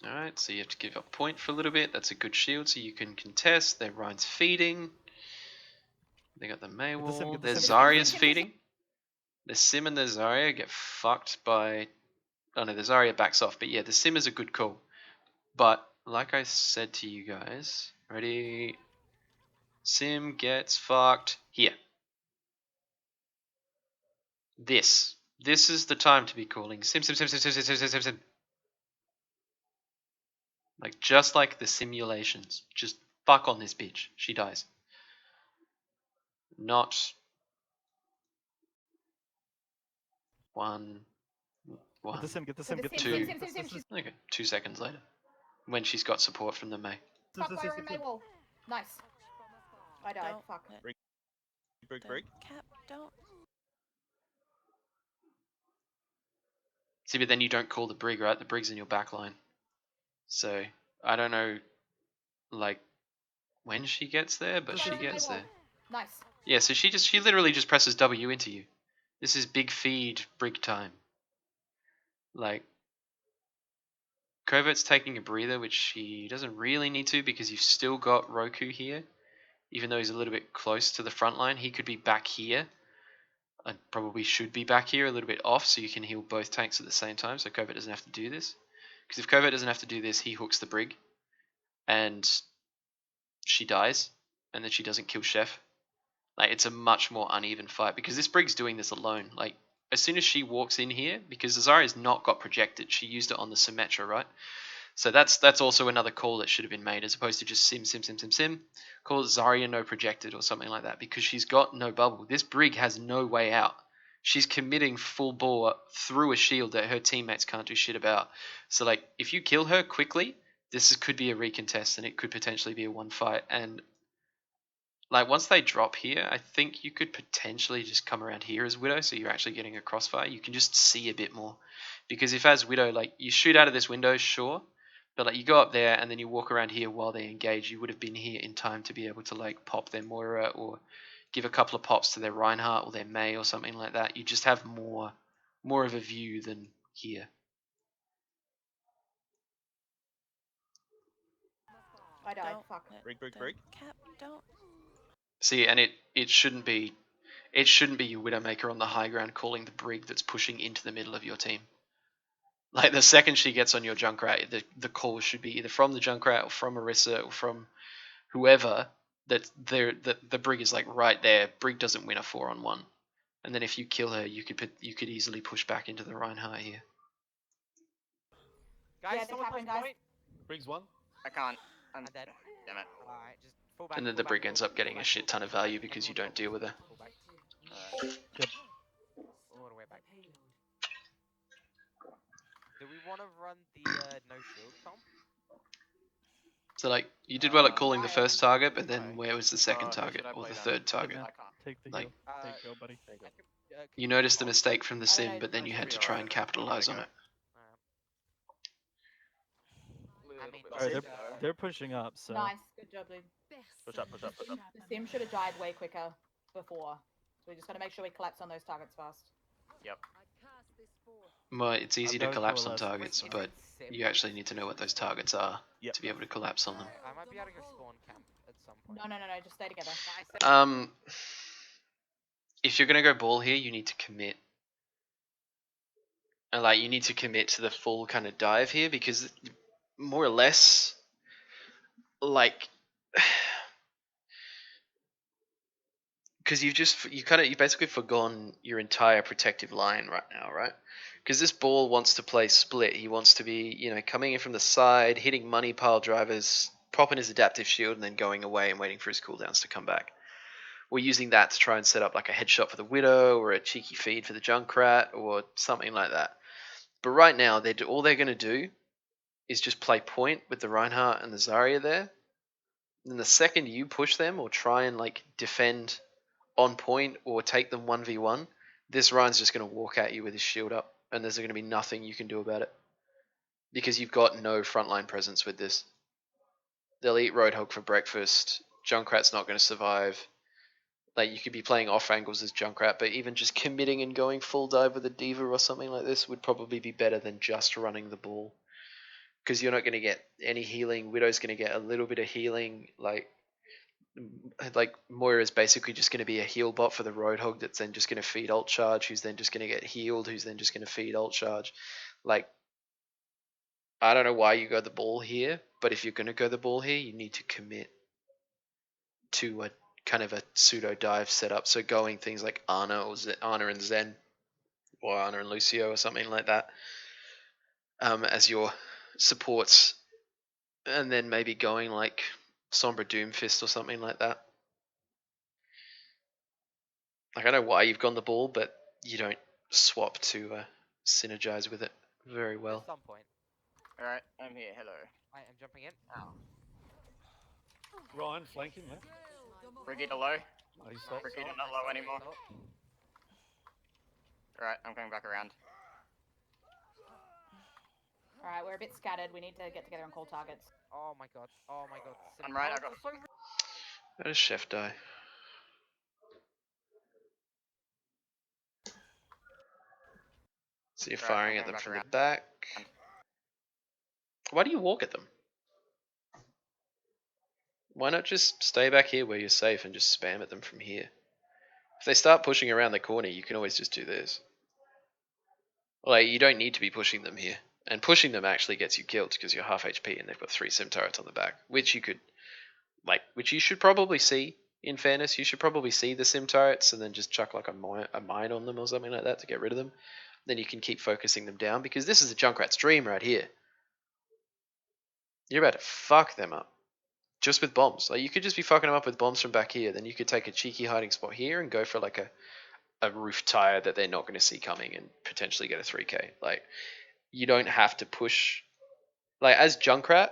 Alright, so you have to give up point for a little bit. That's a good shield so you can contest. Their Ryan's feeding. They got the May Get the sim, wall. get the Their sim. Zarya's feeding. The Sim and the Zarya get fucked by... Oh no, the Zarya backs off. But yeah, the Sim is a good call. But, like I said to you guys... Ready? Sim gets fucked here. This. This is the time to be calling Sim, Sim, Sim, Sim, Sim, Sim, Sim, Sim, Sim, Sim. Like, just like the simulations. Just fuck on this bitch. She dies. Not... One... Get the sim. Get the sim. the Get the sim, sim. sim, sim, sim, sim. Okay, 2 seconds later. When she's got support from the May. Fuck by her May wall. Nice. I died. Don't Fuck. let Brig, the brig. cap don't. See, but then you don't call the Brig, right? The Brig's in your back line. So, I don't know, like, when she gets there, but Fuck she by her May gets wall. there. Nice. Yeah, so she literally just presses W into you. This is big feed Brig time. Like, Covert's taking a breather, which he doesn't really need to because you've still got Rokku here. Even though he's a little bit close to the front line, he could be back here. And probably should be back here a little bit off so you can heal both tanks at the same time so Covert doesn't have to do this. Because if Covert doesn't have to do this, he hooks the Brig. And she dies. And then she doesn't kill Chef. Like, it's a much more uneven fight because this Brig's doing this alone. Like, as soon as she walks in here, because Zarya's not got projected, she used it on the Symmetra, right? So that's also another call that should have been made as opposed to just sim. Call it Zarya no projected or something like that because she's got no bubble. This Brig has no way out. She's committing full bore through a shield that her teammates can't do shit about. So, like, if you kill her quickly, could be a recontest and it could potentially be a one fight. And like, once they drop here, I think you could potentially just come around here as Widow, so you're actually getting a crossfire. You can just see a bit more. Because if as Widow, like, you shoot out of this window, sure, but, like, you go up there and then you walk around here while they engage, you would have been here in time to be able to, like, pop their Moira or give a couple of pops to their Reinhardt or their May or something like that. You just have more of a view than here. I died. Don't Fuck. let Brig, the brig. cap don't. See, and it shouldn't be your Widowmaker on the high ground calling the Brig that's pushing into the middle of your team. Like, the second she gets on your Junkrat, the call should be either from the Junkrat or from Orisa or from whoever that the Brig is, like, right there. Brig doesn't win a 4-on-1. And then if you kill her, you could easily push back into the Reinhardt here. Guys, Yeah, they someone happen, push guys. point. Briggs one. I can't. I'm I'm dead. Damn it. Alright, just fall back. And then the Brig ends up getting a shit ton of value because you don't deal with her. Fall back. Yep. All the way back. Do we want to run the no shield comp? So, like, you did well at Uh, calling the Ryan. first target, but then Okay. where was the second Who target should I or play the then? third target? Yeah. I can't. Take the Like, heal. There you go, buddy. There you go. You noticed the mistake from the I don't sim, know, but then you I had to should be try alright. and capitalize on it. I mean, Alright, Sim? they're pushing up, so Nice. Good job, dude. Push up, push up, push up. The sim should have died way quicker before. So we just gotta make sure we collapse on those targets fast. Well, it's easy to got a collapse on coalesce. targets, Wait, but sim? you actually need to know what those targets are Yep. to be able to collapse on them. I might be able to go spawn camp at some point. No, just stay together. If you're gonna go ball here, you need to commit. And, like, you need to commit to the full kind of dive here because more or less, like, because you've basically forgone your entire protective line right now, right? Because this ball wants to play split. He wants to be, coming in from the side, hitting money pile drivers, popping his adaptive shield, and then going away and waiting for his cooldowns to come back. We're using that to try and set up like a headshot for the Widow or a cheeky feed for the Junkrat or something like that. But right now, all they're going to do is just play point with the Reinhardt and the Zarya there. And the second you push them or try and like defend on point or take them 1v1, this Ryan's just going to walk at you with his shield up, and there's going to be nothing you can do about it. Because you've got no frontline presence with this. They'll eat Roadhog for breakfast. Junkrat's not going to survive. Like, you could be playing off angles as Junkrat, but even just committing and going full dive with a Diva or something like this would probably be better than just running the ball. Because you're not going to get any healing. Widow's going to get a little bit of healing. Like Moira's basically just going to be a heal bot for the Roadhog that's then just going to feed ult charge, who's then just going to get healed, who's then just going to feed ult charge. Like, I don't know why you go the ball here, but if you're going to go the ball here, you need to commit to a kind of a pseudo dive setup. So going things like Ana and Zen, or Ana and Lucio or something like that, as your supports, and then maybe going like Sombra Doomfist or something like that. Like, I don't know why you've gone the ball, but you don't swap to synergize with it very well. At some point. Alright, I'm here. Hello. I am jumping in. Ryan flanking left. Brigitte low. Oh, he's stopped. Brigitte not low anymore. Alright, I'm going back around. Alright, we're a bit scattered. We need to get together and call targets. Oh my god. Oh my god. I'm right, I got. How does Chef die? So you're Right, firing I'm at them going from back the back. Why do you walk at them? Why not just stay back here where you're safe and just spam at them from here? If they start pushing around the corner, you can always just do this. Like, you don't need to be pushing them here. And pushing them actually gets you killed because you're half HP and they've got 3 sim turrets on the back, which you should probably see. In fairness, you should probably see the sim turrets and then just chuck like a mine on them or something like that to get rid of them. Then you can keep focusing them down, because this is a Junkrat's dream right here. You're about to fuck them up. Just with bombs. Like, you could just be fucking them up with bombs from back here. Then you could take a cheeky hiding spot here and go for like a roof tire that they're not going to see coming and potentially get a 3k. Like, you don't have to push. Like, as Junkrat,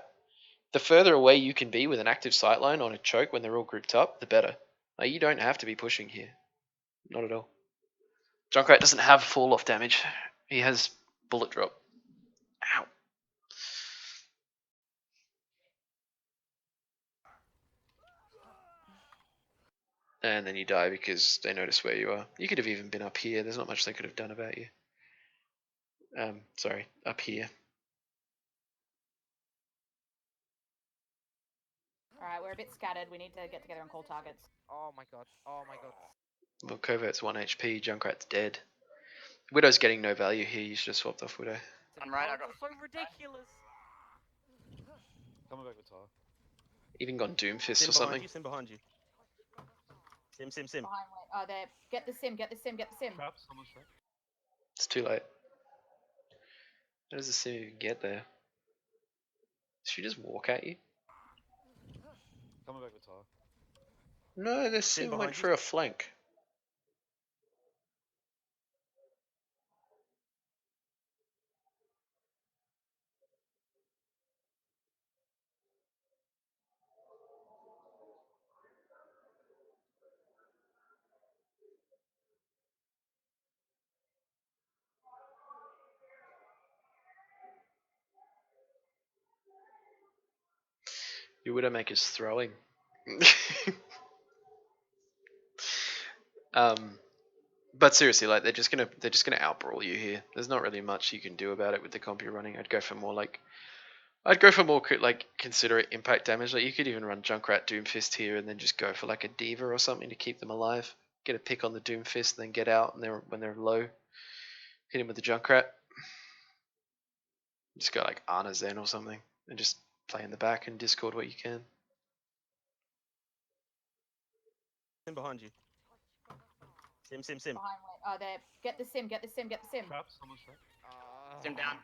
the further away you can be with an active sightline on a choke when they're all grouped up, the better. Like, you don't have to be pushing here. Not at all. Junkrat doesn't have fall off damage. He has bullet drop. Ow. And then you die because they notice where you are. You could have even been up here. There's not much they could have done about you. Sorry, up here. Alright, we're a bit scattered. We need to get together and call targets. Oh my god. Oh my god. Well, Covert's 1 HP. Junkrat's dead. Widow's getting no value here. You should have swapped off Widow. I'm right, I got. So ridiculous. Coming back with Tar. Even gone Doomfist Sim or something. Sim behind you. Sim. Behind me. Oh, there. Get the sim, get the sim, get the sim. Trap, someone's trap. It's too late. How does the sim even get there? Does she just walk at you? Coming back with Tar. No, the sim went behind you. for a flank. Your Widowmaker's throwing. But seriously, like, they're just gonna outbrawl you here. There's not really much you can do about it with the comp you're running. I'd go for more considerate impact damage. Like, you could even run Junkrat Doomfist here and then just go for like a Diva or something to keep them alive. Get a pick on the Doomfist, and then get out, and when they're low, hit him with the Junkrat. Just go like Ana Zen or something, and just play in the back and discord what you can. Sim behind you. Sim. Behind where? Oh, there. Get the sim. Get the sim. Get the sim. Trap, someone's trap. Sim down.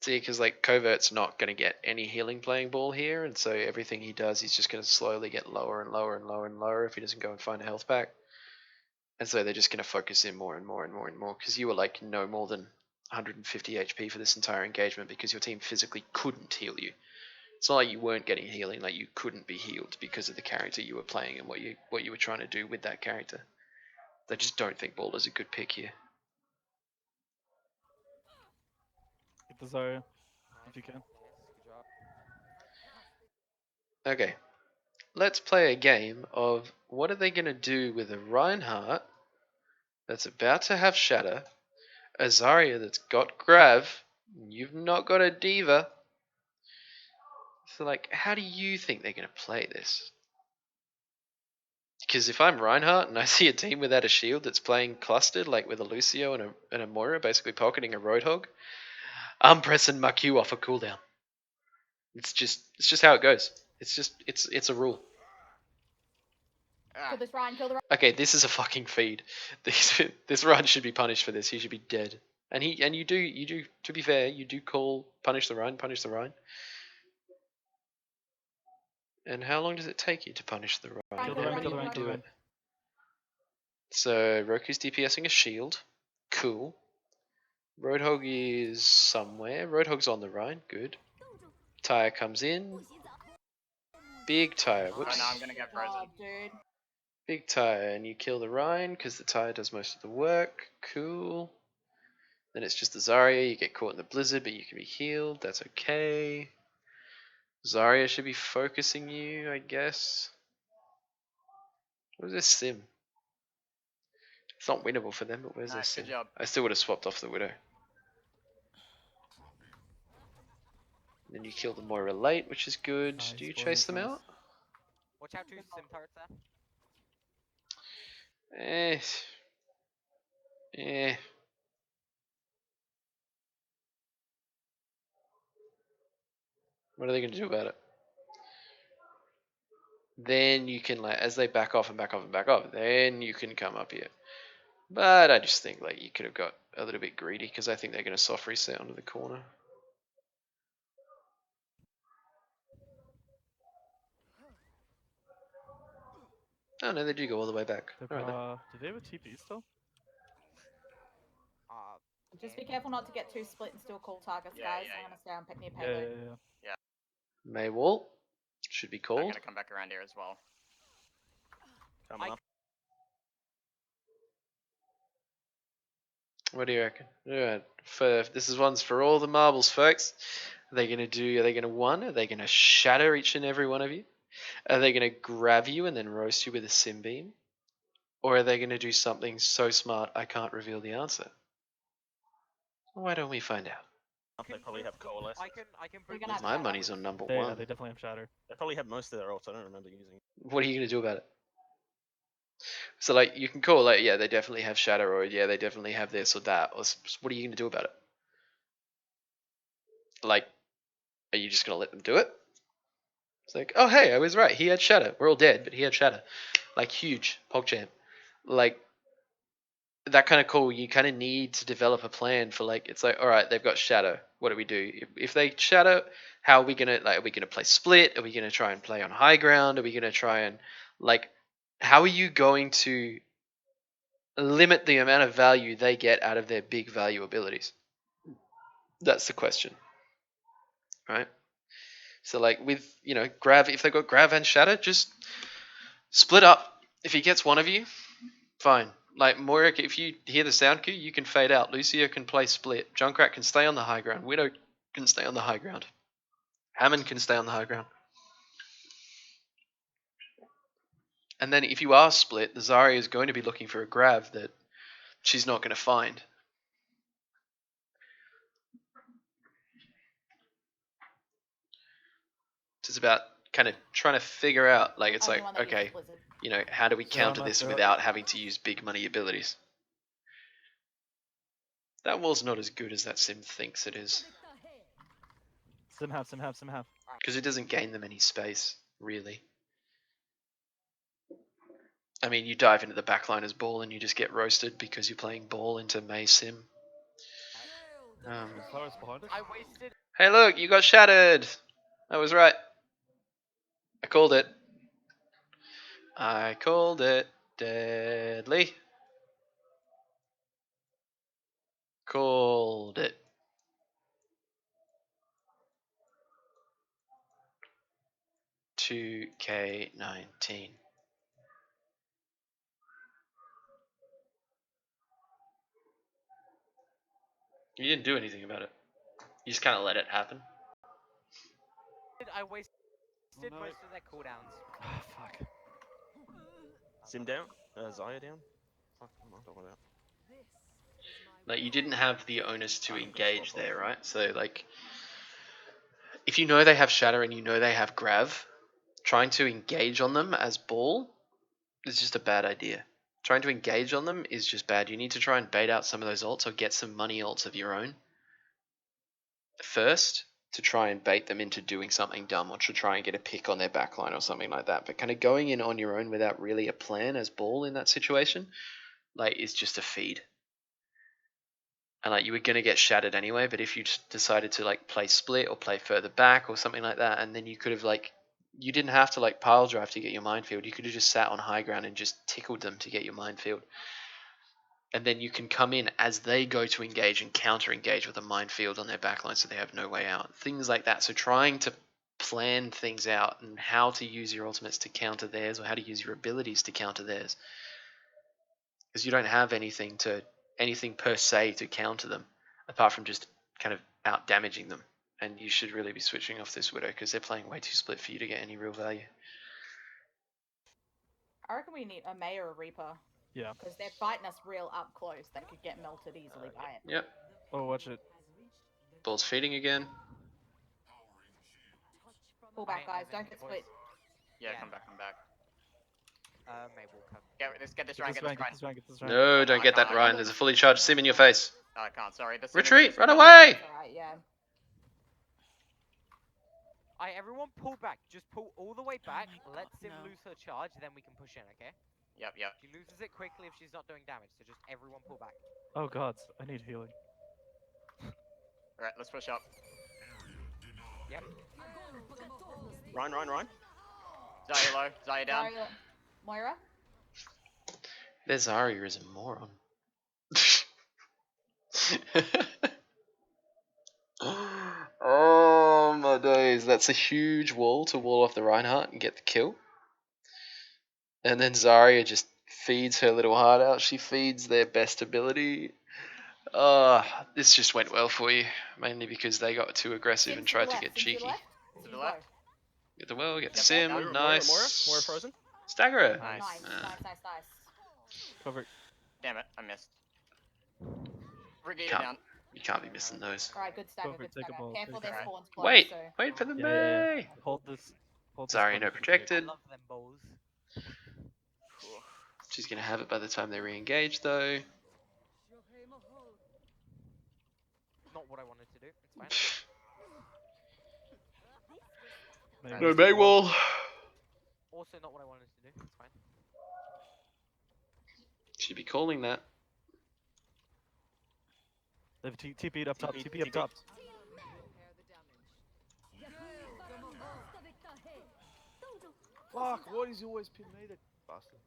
See, because like Covert's not going to get any healing playing ball here, and so everything he does, he's just going to slowly get lower and lower and lower and lower if he doesn't go and find a health pack. And so they're just going to focus in more and more and more and more, because you were like no more than 150 HP for this entire engagement because your team physically couldn't heal you. It's not like you weren't getting healing, like you couldn't be healed because of the character you were playing and what you were trying to do with that character. They just don't think ball is a good pick here. Get the Zarya if you can. Yes, good job. Okay, let's play a game of what are they going to do with a Reinhardt that's about to have Shatter, a Zarya that's got Grav, you've not got a Diva. So like, how do you think they're going to play this? Because if I'm Reinhardt and I see a team without a shield that's playing clustered, like with a Lucio and a Moira basically pocketing a Roadhog, I'm pressing my Q off a cooldown. It's just how it goes. It's a rule. Kill this Ryan. Kill the Ryan. Okay, this is a fucking feed. This Ryan should be punished for this. He should be dead. And you do to be fair, you do call punish the Ryan. And how long does it take you to punish the Ryan? Kill the How Ryan, do kill the you Ryan, kill do the it? Ryan. So Roku's DPSing a shield. Cool. Roadhog is somewhere. Roadhog's on the Rhine. Good. Tyre comes in. Big Tyre. Oh Whoops. no, I'm gonna get frozen. Oh, dude. Big Tyre. And you kill the Rhine because the Tyre does most of the work. Cool. Then it's just the Zarya. You get caught in the blizzard, but you can be healed. That's okay. Zarya should be focusing you, I guess. What is this sim? It's not winnable for them, but where's their Nice, sim? good job. I still would have swapped off the Widow. Then you kill the Moira late, which is good. Nice, Do you boys, chase them nice. out? Watch out, two sim turrets there. Eh. Eh. What are they going to do about it? Then you can, like, as they back off and back off and back off, then you can come up here. But I just think, like, you could have got a little bit greedy because I think they're going to soft reset onto the corner. Oh no, they do go all the way back. Alright then. Do they have a TP still? Just be careful not to get too split and still call targets, Yeah, guys. yeah, I'm gonna stay on near Yeah, payload. yeah. Maywall should be I'm called. gonna come back around here as well. Coming up. What do you reckon? Alright, this is one's for all the marbles, folks. Are they gonna one? Are they gonna shatter each and every one of you? Are they gonna grab you and then roast you with a sim beam? Or are they gonna do something so smart I can't reveal the answer? Why don't we find out? They probably have Coalesce. I can bring gonna have My Shatter. money's on number Yeah, one. they definitely have Shatter. They probably have most of their ults. I don't remember using it. What are you gonna do about it? So like you can call like yeah they definitely have shatter or yeah they definitely have this or that or what are you gonna do about it? Like, are you just gonna let them do it? It's like oh hey I was right he had shatter we're all dead but he had shatter, like huge PogChamp, like that kind of call you kind of need to develop a plan for like it's like all right they've got shatter what do we do if they shatter how are we gonna like are we gonna play split are we gonna try and play on high ground are we gonna try and like how are you going to limit the amount of value they get out of their big value abilities? That's the question, right? So like with Grav, if they've got Grav and Shatter, just split up. If he gets one of you, fine. Like Moira, if you hear the sound cue, you can fade out. Lucio can play split. Junkrat can stay on the high ground. Widow can stay on the high ground. Hammond can stay on the high ground. And then if you are split, the Zarya is going to be looking for a Grav that she's not going to find. It's about kind of trying to figure out, like, it's Only like, one that uses okay, Blizzard. how do we Yeah, counter I'm this after it. without having to use big money abilities? That wall's not as good as that sim thinks it is, Sim have, sim have, sim have. because it doesn't gain them any space, really. I mean, you dive into the backline as ball and you just get roasted because you're playing ball into May Sim. Cyrus behind us. I wasted. Hey, look, you got shattered. I was right. I called it. I called it. Deadly. Called it. $2K19. You didn't do anything about it. You just kind of let it happen. I wasted no. most of their cooldowns. Ah, fuck. Sim down. Zaya down. Fuck, what am I talking about? Like, you didn't have the onus to engage there, right? So, like, if you know they have Shatter and you know they have Grav, trying to engage on them as ball is just a bad idea. Trying to engage on them is just bad. You need to try and bait out some of those ults or get some money ults of your own first to try and bait them into doing something dumb or to try and get a pick on their backline or something like that. But kind of going in on your own without really a plan as ball in that situation, like, is just a feed. And like, you were going to get shattered anyway, but if you just decided to like play split or play further back or something like that, and then you could have like, you didn't have to like pile drive to get your minefield. You could have just sat on high ground and just tickled them to get your minefield. And then you can come in as they go to engage and counter engage with a minefield on their backline so they have no way out. Things like that. So trying to plan things out and how to use your ultimates to counter theirs or how to use your abilities to counter theirs. Because you don't have anything per se to counter them apart from just kind of out damaging them. And you should really be switching off this Widow because they're playing way too split for you to get any real value. I reckon we need a May or a Reaper. Yeah. Because they're fighting us real up close. They could get melted easily by it. Yep. Oh, watch it. Ball's feeding again. Pull back, guys. Don't get split. Yeah, Yeah. come back, come back. May will come. Let's get this Get Ryan, this get Ryan, this get Ryan. this Ryan, get this Ryan. No, don't get that, Ryan. There's a fully charged Sim in your face. Oh, I can't, sorry. The Retreat! Sim Run is- away! Alright, yeah. Everyone pull back. Just pull all the way back. Let Sim no. lose her charge, then we can push in, okay? Yep, yep. She loses it quickly if she's not doing damage, so just everyone pull back. Oh god, I need healing. Alright, let's push up. Yep. Ryan. Zaya low, Zaya down. Sorry, Moira? Their Zarya is a moron. Oh my days, that's a huge wall to wall off the Reinhardt and get the kill. And then Zarya just feeds her little heart out. She feeds their best ability. This just went well for you, mainly because they got too aggressive and tried to get cheeky. To the left. Get the well, get the Yep, sim, Moira, nice. Moira frozen. Stagger her. Nice. Nice. Cover it. Damn it, I missed. Regina Can't. down. You can't be missing those. Alright, good stagger, Perfect, good take 'em stagger. all, Careful, take 'em their all. spawn's close, Wait, so... wait for the Yeah. May. Hold this. Hold this. Zarya, no button. I protected. love them balls. She's gonna have it by the time they re-engage, though. Not what I wanted to do. It's fine. Maybe No it's May too long. wall. Also not what I wanted to do. It's fine. Should be calling that. They've TP'd up top. TP, TP up top. Fuck, why does he always pin me, the bastard?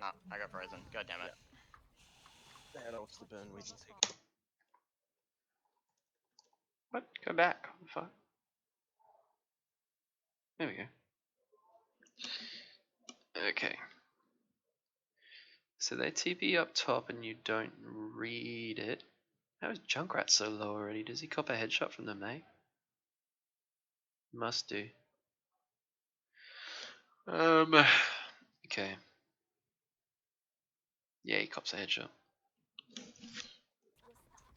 Nah, I got frozen. God damn it. They had ults to burn, we didn't take. What? Go back. What the fuck? There we go. Okay. So they TP up top and you don't read it. How is Junkrat so low already? Does he cop a headshot from the May? Must do. Okay. Yeah, he cops a headshot.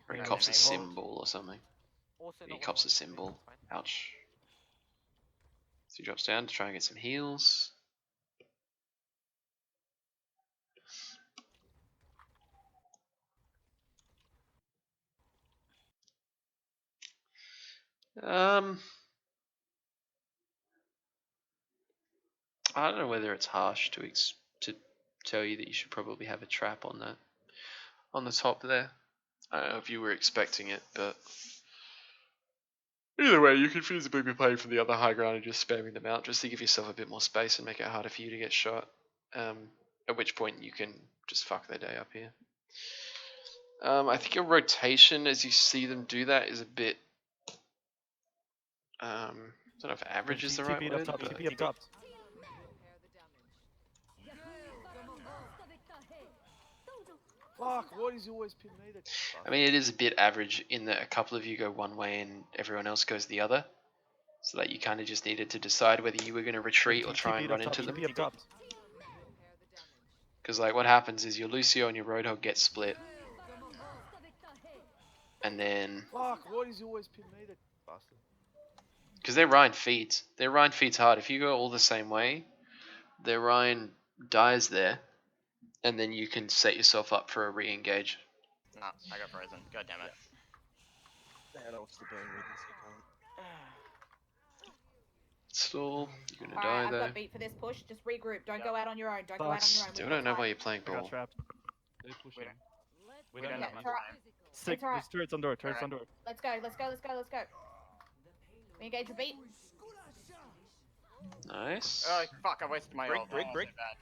Or he Right, cops they a may symbol or something. Also He not what I cops a wanted to do, symbol. it's fine. Ouch. So he drops down to try and get some heals. I don't know whether it's harsh to tell you that you should probably have a trap on that, on the top there. I don't know if you were expecting it, but either way, you could feasibly be playing from the other high ground and just spamming them out just to give yourself a bit more space and make it harder for you to get shot. At which point you can just fuck their day up here. I think your rotation as you see them do that is a bit. I don't know if average is the right TP word. up top. but- TP up top. Fuck! What is he always pin me? I mean, it is a bit average in that a couple of you go one way and everyone else goes the other. So that you kind of just needed to decide whether you were going to retreat or try and run into them. TP up top. Because like what happens is your Lucio and your Roadhog get split. And then, Fuck! What is he always pin me? That bastard. because their Ryan feeds. Their Ryan feeds hard. If you go all the same way, their Ryan dies there. And then you can set yourself up for a re-engage. Nah, I got frozen. God damn it. That off the burn with this account. Stall, you're gonna Alright, die I've though. got beat for this push. Just regroup. Don't go out on your own. Don't go out on your own. Still We've don't know got why time. you're playing I got brawl. trapped. They're pushing. We We don't don't have have It's much. alright. Sick. alright. There's turrets on door. Turrets on door. Let's go. Let's go. Let's go. Let's go. We engage the beat. Nice. Oh, fuck, I wasted my Break, ult. break, Oh, break. too bad.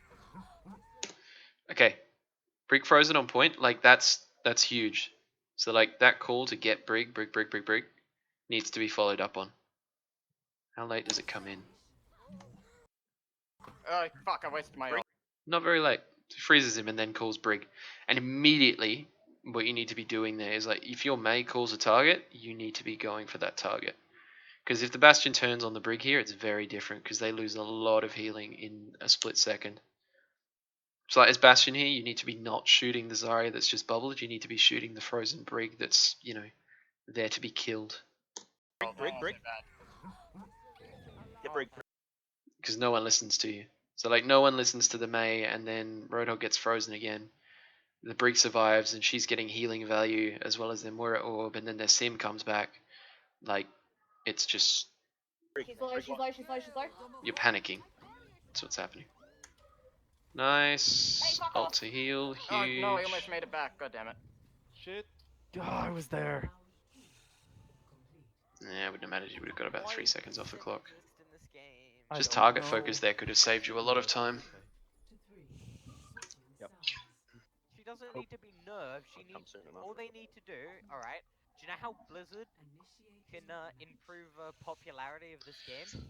Okay. Brig frozen on point, like that's huge. So like that call to get Brig needs to be followed up on. How late does it come in? Oh, fuck, I wasted my ult. Not very late. Freezes him and then calls Brig. And immediately what you need to be doing there is like if your Mei calls a target, you need to be going for that target. Because if the Bastion turns on the Brig here, it's very different because they lose a lot of healing in a split second. So like as Bastion here, you need to be not shooting the Zarya that's just bubbled, you need to be shooting the frozen Brig that's, you know, there to be killed. Break, Oh, break. too bad. Yeah, break. Because no one listens to you. So like no one listens to the Mei and then Roadhog gets frozen again. The Brig survives and she's getting healing value as well as their Moira Orb and then their Sim comes back. Like, it's just, She's low. She's low. She's low. She's low. you're panicking. That's what's happening. Nice. Hey, fuck Ult off. to heal, Oh, huge. no, I almost made it back. God damn it. Shit. God, I was there. Yeah, it wouldn't have mattered. You would have got about 3 seconds off the clock. In this game. I Just don't target know. focus there could have saved you a lot of time. Yep. She doesn't need to be nerfed. She Come needs. soon enough. All they need to do. All right. Do you know how Blizzard can improve popularity of this game?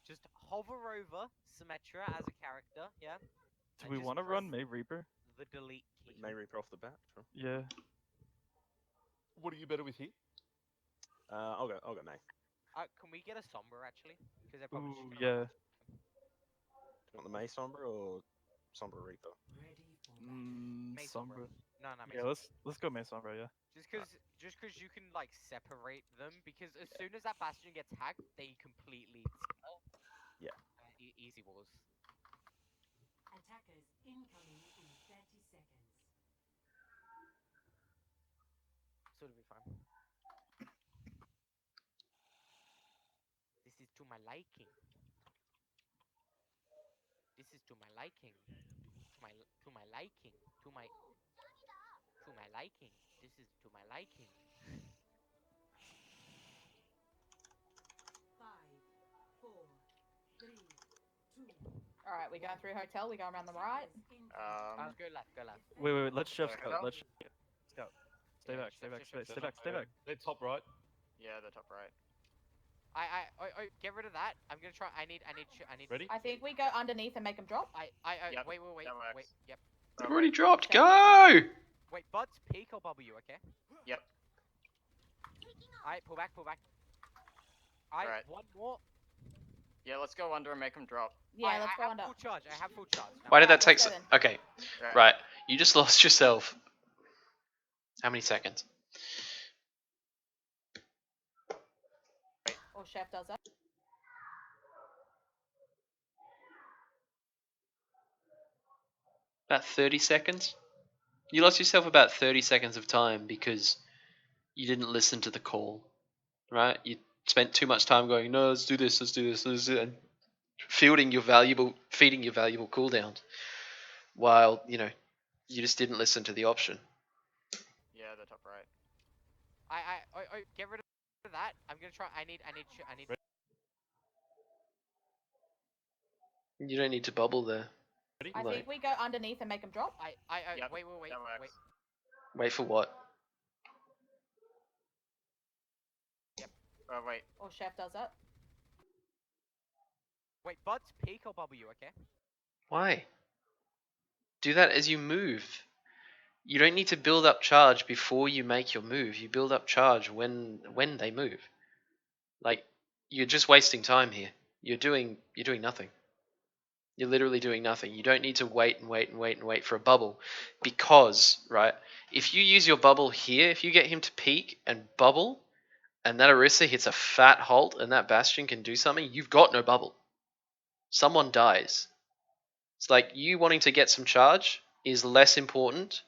Just hover over Symmetra as a character. Yeah. Do and we just want to press run May Reaper? The delete key. May Reaper off the bat. Sure. Yeah. What are you better with hit? I'll go May. Can we get a Sombra actually? Because they're probably Ooh, just gonna yeah. Do you want the May Sombra or Sombra Reaper? May Sombra. No, May Yeah, Sombra. let's go May Sombra. Yeah. Just cause you can like separate them because as soon as that Bastion gets hacked, they completely. Yeah. Easy wars. Attackers incoming in 30 seconds. So it'll be fine. This is to my liking. This is to my liking. To my liking. To my liking. This is to my liking. 5, 4, 3, 2. Alright, we go through hotel. We go around the right. Go left. Go left. Wait. Let's chef Wait, scout. no? Let's scout. Stay back. Stay back. Stay back. Stay back. They're top right. Yeah, the top right. Get rid of that. I'm gonna try. I need. Ready? I think we go underneath and make them drop. Yep, Wait. that works. Wait. Yep. They've already dropped. Go! Wait. Buds, peek or bubble you, okay? Yep. Alright, pull back. Alright, Alright. one more. Yeah, let's go under and make them drop. Yeah, Alright, let's I go have under. full charge. I have full charge. Now. Why did that Alright, take let's so? go then. Okay, Right. right. You just lost yourself. How many seconds? Or chef does that. About 30 seconds? You lost yourself about 30 seconds of time because you didn't listen to the call, right? You spent too much time going, no, let's do this, and feeding your valuable cooldowns. while, you know, you just didn't listen to the option. Yeah, the top right. Get rid of that. I'm gonna try. I need. You don't need to bubble there. I Like, think we go underneath and make them drop. Yep, wait. that works. wait for what? Oh, wait. Or Chef does it. Wait, Bud's peak or bubble you, okay? Why? Do that as you move. You don't need to build up charge before you make your move. You build up charge when they move. Like, you're just wasting time here. You're doing nothing. You're literally doing nothing. You don't need to wait for a bubble, because, right, if you use your bubble here, if you get him to peak and bubble, and that Orisa hits a fat halt and that Bastion can do something, you've got no bubble. Someone dies. It's like you wanting to get some charge is less important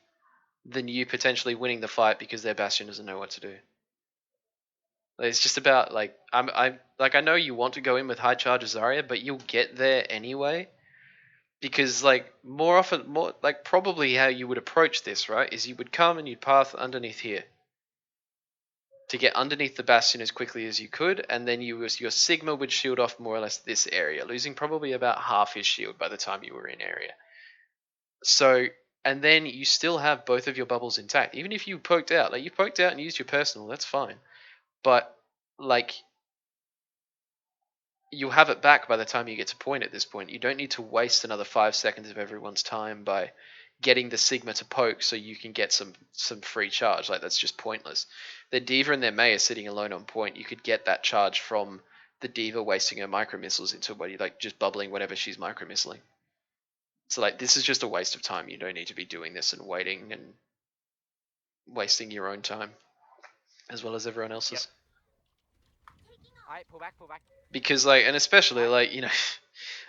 than you potentially winning the fight because their Bastion doesn't know what to do. Like, it's just about, like, I know you want to go in with high charge Zarya, but you'll get there anyway. Because, like, probably how you would approach this, right, is you would come and you'd path underneath here to get underneath the Bastion as quickly as you could, and then your Sigma would shield off more or less this area, losing probably about half his shield by the time you were in area. So, and then you still have both of your bubbles intact. Even if you poked out, like, you poked out and used your personal, that's fine. But, like, you'll have it back by the time you get to point at this point. You don't need to waste another 5 seconds of everyone's time by getting the Sigma to poke so you can get some free charge. Like, that's just pointless. The D.Va and their Mei are sitting alone on point. You could get that charge from the D.Va wasting her micro missiles into what, like, just bubbling whatever she's micro missiling. So, like, this is just a waste of time. You don't need to be doing this and waiting and wasting your own time as well as everyone else's. Alright, pull back. Because, like, and especially, like, you know,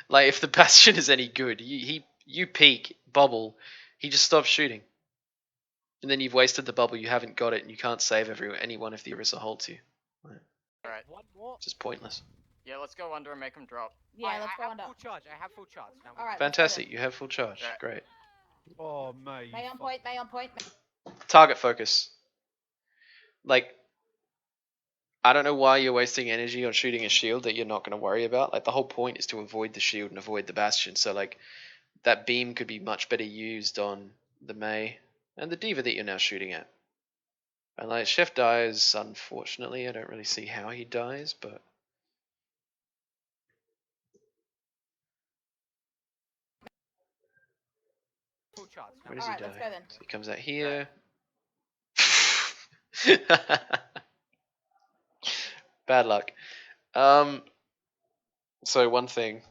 like, if the Bastion is any good, you peek, bubble, he just stops shooting. And then you've wasted the bubble, you haven't got it, and you can't save anyone if the Orisa holds you. Alright. One more. Just pointless. Yeah, let's go under and make them drop. Yeah, let's go under. I have full charge. Now we- Alright, Fantastic, you have full charge. Right. Great. Oh, mate. May on point, May on point. Target focus. Like, I don't know why you're wasting energy on shooting a shield that you're not going to worry about. Like, the whole point is to avoid the shield and avoid the Bastion. So, like, that beam could be much better used on the Mei and the D.Va that you're now shooting at. And, like, Chef dies, unfortunately. I don't really see how he dies, but... Full charge. Now Where does Alright, he die? let's go then. So he comes out here. Bad luck. So one thing.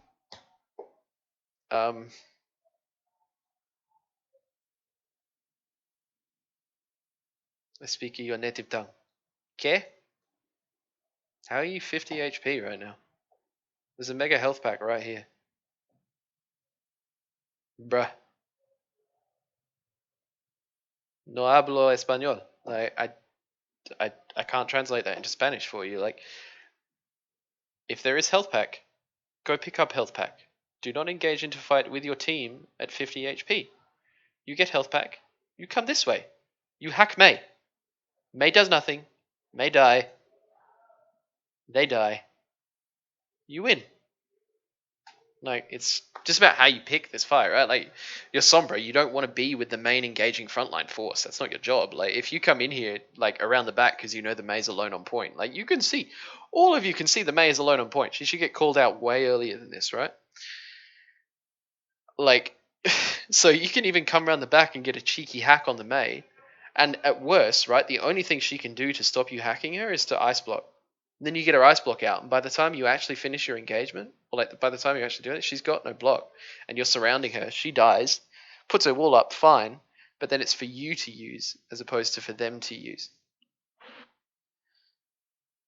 Let's speak your native tongue. Okay? How are you 50 HP right now? There's a mega health pack right here. Bruh. No hablo español. Like, I can't translate that into Spanish for you. Like, if there is health pack, go pick up health pack. Do not engage into fight with your team at 50 HP. You get health pack. You come this way. You hack Mei. Mei does nothing. Mei die. They die. You win. Like, it's just about how you pick this fight, right? Like, you're Sombra, you don't want to be with the main engaging frontline force. That's not your job. Like, if you come in here, like, around the back because you know the Mei's alone on point, like, you can see, all of you can see the Mei is alone on point. She should get called out way earlier than this, right? Like, so you can even come around the back and get a cheeky hack on the Mei, and at worst, right, the only thing she can do to stop you hacking her is to ice block. Then you get her ice block out, and by the time you actually finish your engagement, or like by the time you actually do it, she's got no block, and you're surrounding her. She dies, puts her wall up, fine, but then it's for you to use as opposed to for them to use.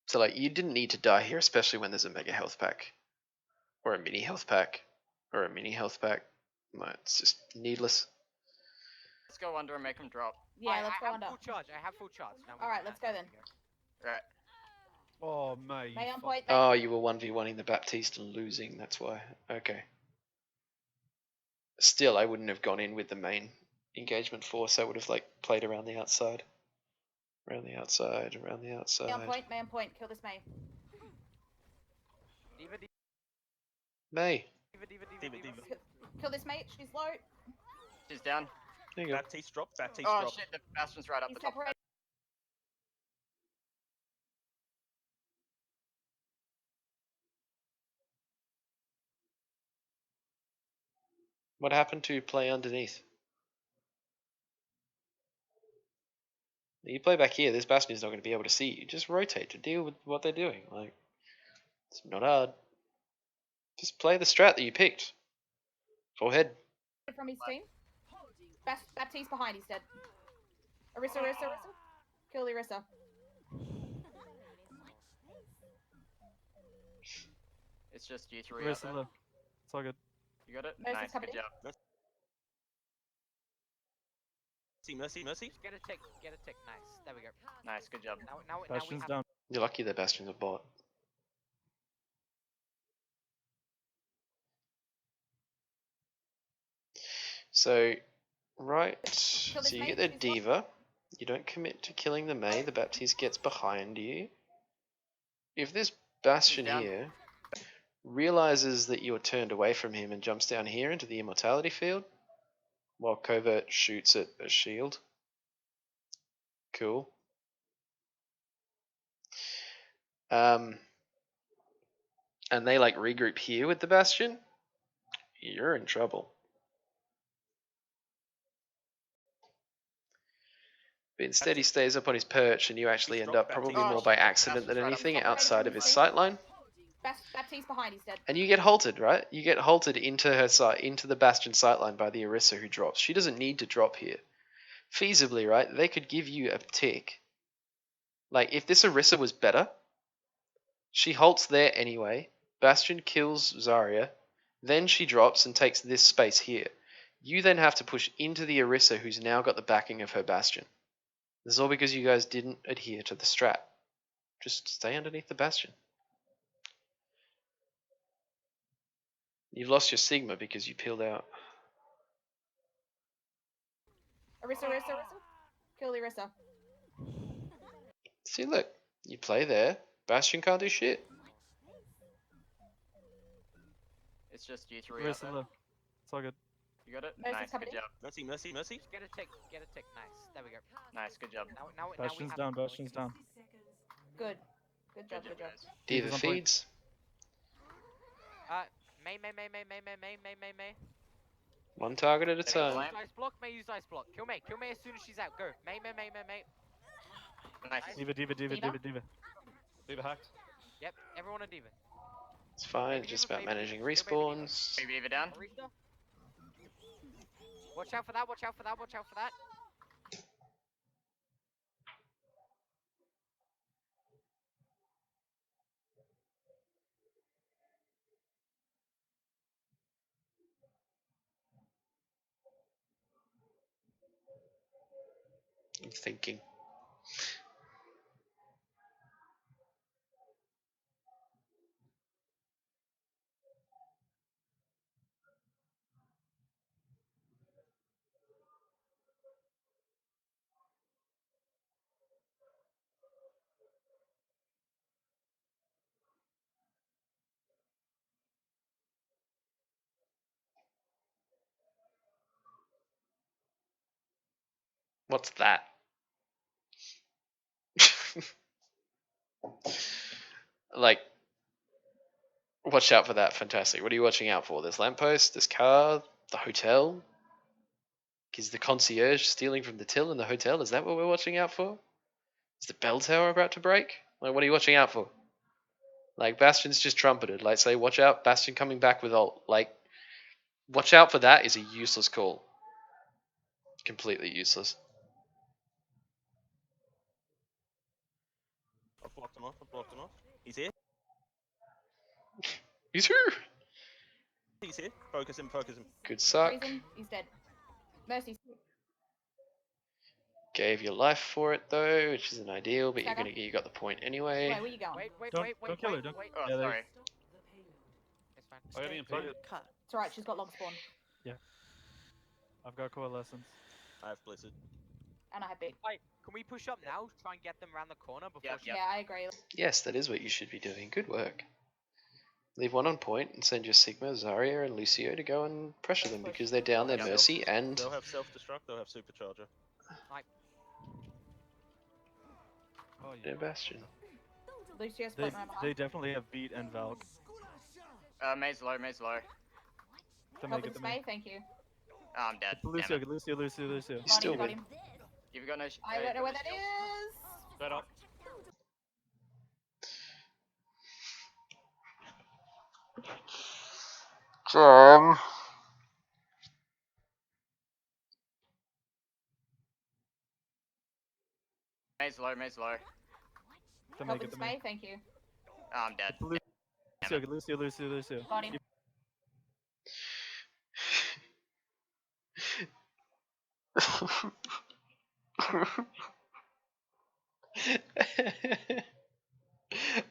So, like, you didn't need to die here, especially when there's a mega health pack, or a mini health pack, or a mini health pack. No, it's just needless. Let's go under and make them drop. Yeah, let's go under. I have full charge. Now we Alright, can let's go then. Right. Oh, mate. May on fuck. point, Oh, you were 1v1ing the Baptiste and losing, that's why. Okay. still, I wouldn't have gone in with the main engagement force. I would have like played around the outside, around the outside, around the outside. May on point. Kill this May. Diva, diva, May. diva, diva, Diva, diva. diva. Kill this mate. She's low. She's down. There you go. Baptiste drop. Baptiste Oh drop. shit, the Bastion's right up He's the top. separated. What happened to play underneath? You play back here, this Bastion's not going to be able to see you. Just rotate to deal with what they're doing. Like, it's not hard. Just play the strat that you picked. Forehead. From his team. Baptiste behind. He's dead. Orisa. Kill the Orisa. It's just you three. Rest out of there. the. It's all good. You got it? Mercy's Nice, coming good in. job. Mercy. Get a tick. Nice. There we go. Nice, good job. Now we Bastion's have. down. You're lucky that Bastion's a bot. So, right. So this you mate, get the she's low. Diva. You don't commit to killing the May. The Baptiste gets behind you. If this Bastion down. here realizes that you're turned away from him and jumps down here into the immortality field, while Covert shoots at a shield. Cool. And they like regroup here with the Bastion, you're in trouble. But instead he stays up on his perch and you actually end up probably more by accident than anything outside of his sightline. Baptiste behind. He's dead. And you get halted, right? You get halted into her into the Bastion sightline by the Orisa who drops. She doesn't need to drop here. Feasibly, right? They could give you a tick. Like, if this Orisa was better, she halts there anyway. Bastion kills Zarya. Then she drops and takes this space here. You then have to push into the Orisa who's now got the backing of her Bastion. This is all because you guys didn't adhere to the strat. Just stay underneath the Bastion. You've lost your Sigma because you peeled out. Orisa. Kill the Orisa. See, look. You play there. Bastion can't do shit. It's just you three. Rest out of there. the. It's all good. You got it? Mercy's Nice, coming good in. job. Mercy. Get a tick. Nice. There we go. Nice, good job. Now we Bastion's have. down. Bastion's down. Good. Good job. guys. Diva Diva's on point. feeds. May. One target at a Use time. lamp. Ice block. May use ice block. Kill May as soon as she's out. Go. May. Nice. Diva. Diva hacked. Yep. Everyone a diva. It's fine. It's just about managing respawns. Baby Eva down. Orisa. Watch out for that. I'm thinking. What's that? Like, watch out for that. Fantastic. What are you watching out for? This lamppost, this car, the hotel? Is the concierge stealing from the till in the hotel? Is that what we're watching out for? Is the bell tower about to break? Like, what are you watching out for? Like, Bastion's just trumpeted. Like, say, watch out, Bastion coming back with ult. Like, watch out for that is a useless call. Completely useless. I've blocked him off. He's here. He's here. He's here. Focus him. Good suck. Freeze him. He's dead. Mercy. Gave your life for it though, which isn't ideal, but Stagger. you got the point anyway. Where are you going? Wait. Don't kill her, don't- Wait. Oh, Yeah, sorry. It's fine. I got EMP. Cut. It's alright. She's got long spawn. I've got coalescence. I have Blizzard. And I have big. Hey, can we push up now? Try and get them around the corner before Yep, she... yep. Yeah, I agree. Yes, that is what you should be doing. Good work. Leave one on point and send your Sigma, Zarya, and Lucio to go and pressure them because they're down their Yep. Mercy and They'll have self-destruct, they'll have Supercharger. Oh, their yeah. Bastion. Lucio's They, point right they behind. definitely have beat and Valk. Maze low, maze low. To Help make with it the to me. spade, thank you. Oh, I'm dead. Damn Lucio, it. Lucio. You still got win. him. You've got no. I don't know where that shield. is. Straight up. Maze low, maze low. To Help make with it the to me. spade, thank you. Oh, I'm dead. Lucio. Got him.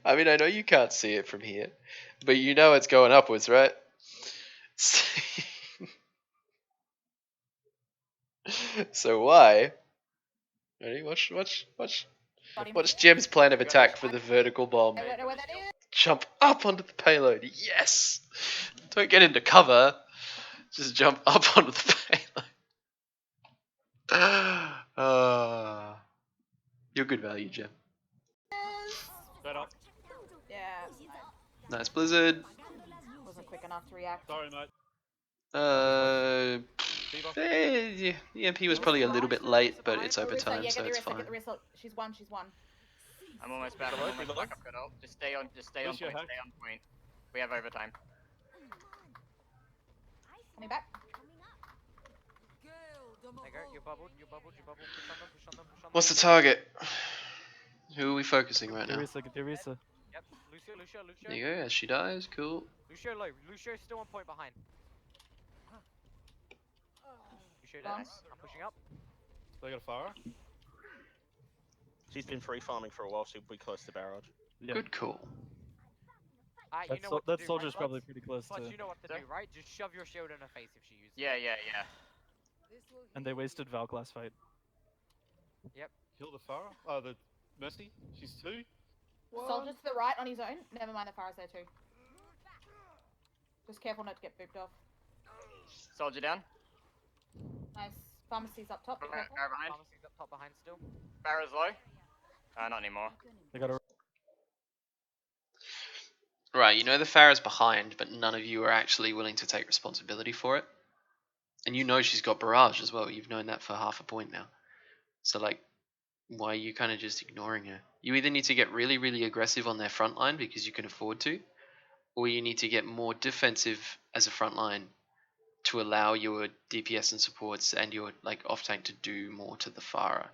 I mean, I know you can't see it from here, but you know it's going upwards, right? So why? Ready? Watch. Got him. Watch Jem's plan of attack for the vertical bomb. I don't know where that is. Jump up onto the payload. Yes! Don't get into cover. Just jump up onto the payload. You're good value, Jem. Straight up. Yeah. Nice Blizzard. Wasn't quick enough to react. Sorry, mate. Yeah, the MP was probably a little bit late, but it's overtime, Yeah, so get the it's wrist, fine. get the wrist. She's one. I'm almost back. I'm almost back. I've got ult. Just stay on Lucio, point. hack. Stay on point. We have overtime. Coming back. There you go. You're bubbled. Push on them. What's the target? Who are we focusing right now? Teresa. Yep. Lucio. There you go, as she dies, cool. Lucio low. Lucio's still on point behind. Lucio Bomb. dead. I'm pushing up. They got a Farah. She's been free farming for a while, she'll be close to barrage. Yeah. Good call. You know what to That do, soldier's right, probably Butts? pretty close Butts, to. you know what to do, right? Just shove your shield in her face if she uses it. Yeah. And they wasted Valk last fight. Kill the Farah. Oh, the Mercy. She's 2. Soldier to the right on his own. Never mind, the Farah's there too. Just careful not to get booped off. Soldier down. Nice. Pharmacy's up top. Be Barra careful. behind. Pharmacy's up top behind still. Barra's low. Not anymore. They got a. Right, you know the Farah's behind, but none of you are actually willing to take responsibility for it. And you know she's got barrage as well. You've known that for half a point now. So, like, why are you kind of just ignoring her? You either need to get really, really aggressive on their front line because you can afford to, or you need to get more defensive as a front line to allow your DPS and supports and your like off tank to do more to the Farah.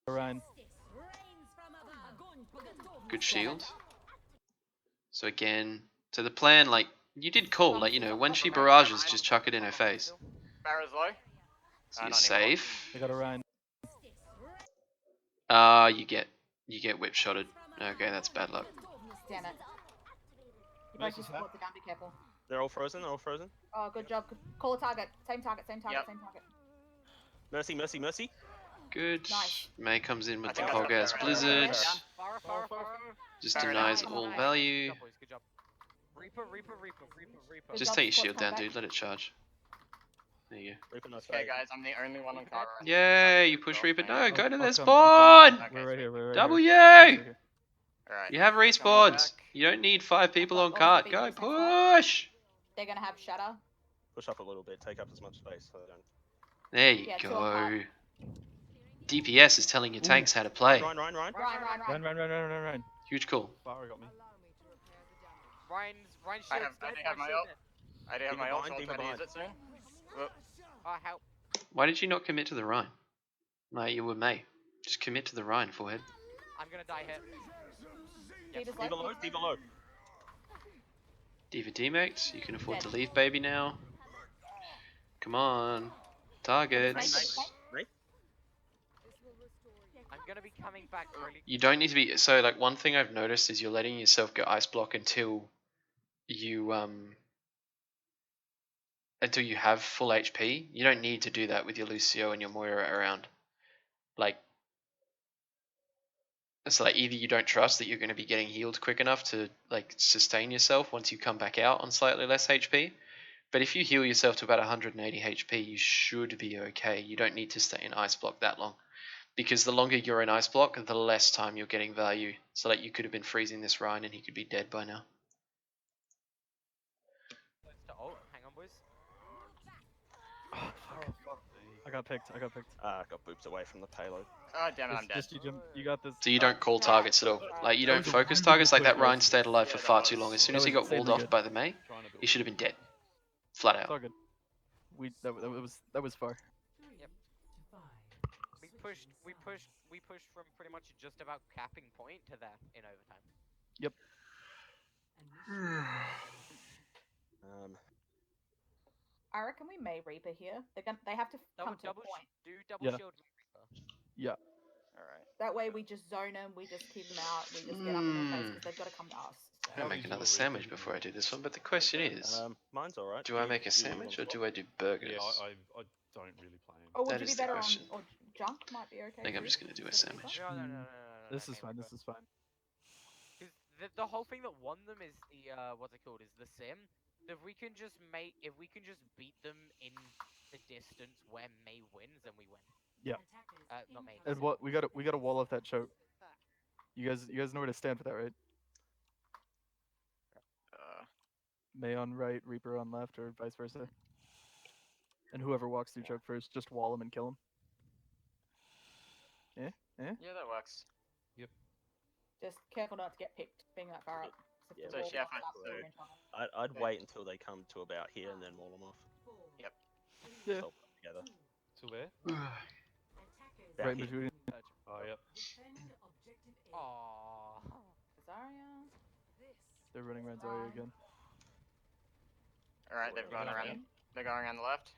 Ryan. Good shield. So again, so the plan, like, you did call, like, you know, when she barrages, just chuck it in her face. Barra's low. So you're not anymore. safe. They got a Ryan. You get whip shotted. Okay, that's bad luck. Damn it. You Nice both just attack. support the gun, be careful. They're all frozen. Oh, good job. Call a target. Same target. Yep. Mercy. Good. Nice. May comes in with I the think hog ass that's blizzard. Farah. Just Fair denies enough. all Nice. value. Good job, boys. Good job. Reaper. Good Just job, take your support's shield down, coming dude. Let it charge. There you go. Reaper no Okay, fade. guys, I'm the only one on cover. Yay, you push Reaper. No, go to I'll their come. spawn! Okay, We're right here. We're right W! here. Right here. Alright. You have Coming respawns. back. You don't need 5 people on Oh, cart. so Go, big next push! They're gonna have Shatter. Push up a little bit, take up as much space so they don't. There you Yeah, 2 on cart. go. DPS is telling your tanks how to play. Ryan. Ryan. Huge call. Farah got me. Ryan's I shield's have- I dead. do have my Ryan's ult. dead. I do have Keep my it ult, behind, so I'll keep try it to use it soon. Whoop. Oh, help. Why did you not commit to the Rhine? Like, you were May. Just commit to the Rhine, forehead. I'm gonna die here. Diva's Diva low. low, Diva low. Diva D-mates, you can afford to leave baby now. Come on. Targets. Right? I'm gonna be coming back really. You don't need to be, so like one thing I've noticed is you're letting yourself go ice block until you until you have full HP. You don't need to do that with your Lucio and your Moira around. Like, it's like either you don't trust that you're going to be getting healed quick enough to like sustain yourself once you come back out on slightly less HP. But if you heal yourself to about 180 HP, you should be okay. You don't need to stay in Ice Block that long. Because the longer you're in Ice Block, the less time you're getting value. So like you could have been freezing this Rhine and he could be dead by now. To ult. Hang on, boys. Oh, fuck. I got picked. I got picked. Got booped away from the payload. Oh damn it, I'm dead. Just you, Jim. You got this. So you don't call targets at all. Like you That don't was a focus really targets. good Like that push, Rhine guys. stayed alive for Yeah, far that too long. As was- soon that as he was got walled insanely off good. by the Mei, Trying to he build should have been dead. Flat It's all out. good. That was far. 3 Yep. to 5. We pushed from pretty much just about capping point to there in overtime. I reckon we may Reaper here. They have to come to a point. Double Yeah. shield Reaper. Alright. That way we just zone them, we just keep them out, we just get up in their face because they've got to come to us. I'm gonna How make is another your sandwich Reaper before I do doing? this one. But the question is, Mine's alright. do I make a sandwich or do I do burgers? Yeah, I don't really play him. Or would That you is be the better question. on, or junk might be okay. I think I'm too, just gonna do a instead of sandwich. Reaper? No. This is okay, fine. Reaper. This is fine. Because the whole thing that won them is the what's it called? Is the sim. If we can just beat them in the distance where May wins, then we win. Yeah. Not May. And what we got to wall off that choke. You guys know where to stand for that, right? May on right, Reaper on left, or vice versa. And whoever walks through choke first, just wall him and kill him. Yeah, that works. Just careful not to get picked, being that far up. If Yeah, the so wall Chef, comes up, so- we're in trouble. I'd wait until they come to about here and then wall them off. Yep. Yeah. So together. To where? About Right in here. between. Oh, yep. Aww. Zarya. They're running around Zarya again. Alright, they've gone Yeah. around. They're going around the left.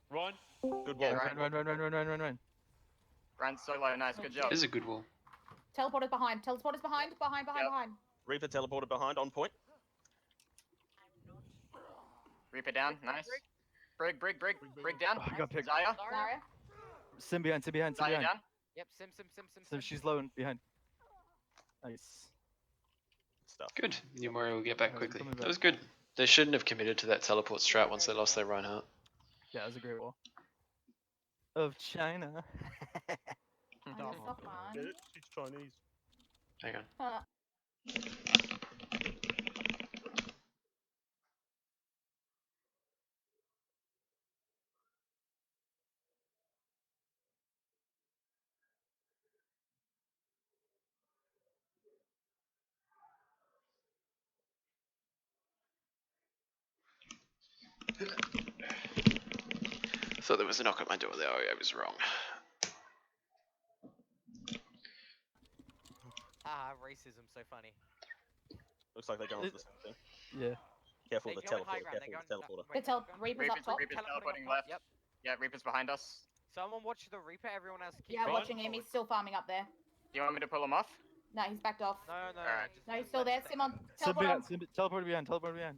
Ryan? Good Yeah, wall. right. Run. Run solo, nice, good job. This is a good wall. Teleporters behind. Teleporters behind. Behind. Reaper teleported behind on point. Reaper down, nice. Brig down. Oh, I got picked. Zarya. Zarya. Sim behind. Zarya down. Yep. Sim. So she's low and behind. Nice. Stuff. Good. Numero will get back Alright, quickly. coming That back. was good. They shouldn't have committed to that teleport strat once they lost their Reinhardt. Yeah, it was a great wall. Of China. I know, stop, man. She's Chinese. Hang on. Huh. Thought there was a knock at my door there. I was wrong. Racism, so funny. Looks like they're going for the same thing. Yeah. Careful They're the going high teleporter. ground. They're Careful going. the teleporter. wait, Tell they're going- Reaper's up top. Reaper's teleporting up left. Yep. Yeah, Reaper's behind us. Someone watch the Reaper. Everyone else keep. Yeah, going watching him. He's forward. still farming up there. Do you want me to pull him off? No, he's backed off. No. Alright. Just No, he's let still him there. stay. Sim on. Sim Teleport behind. on. Teleport behind.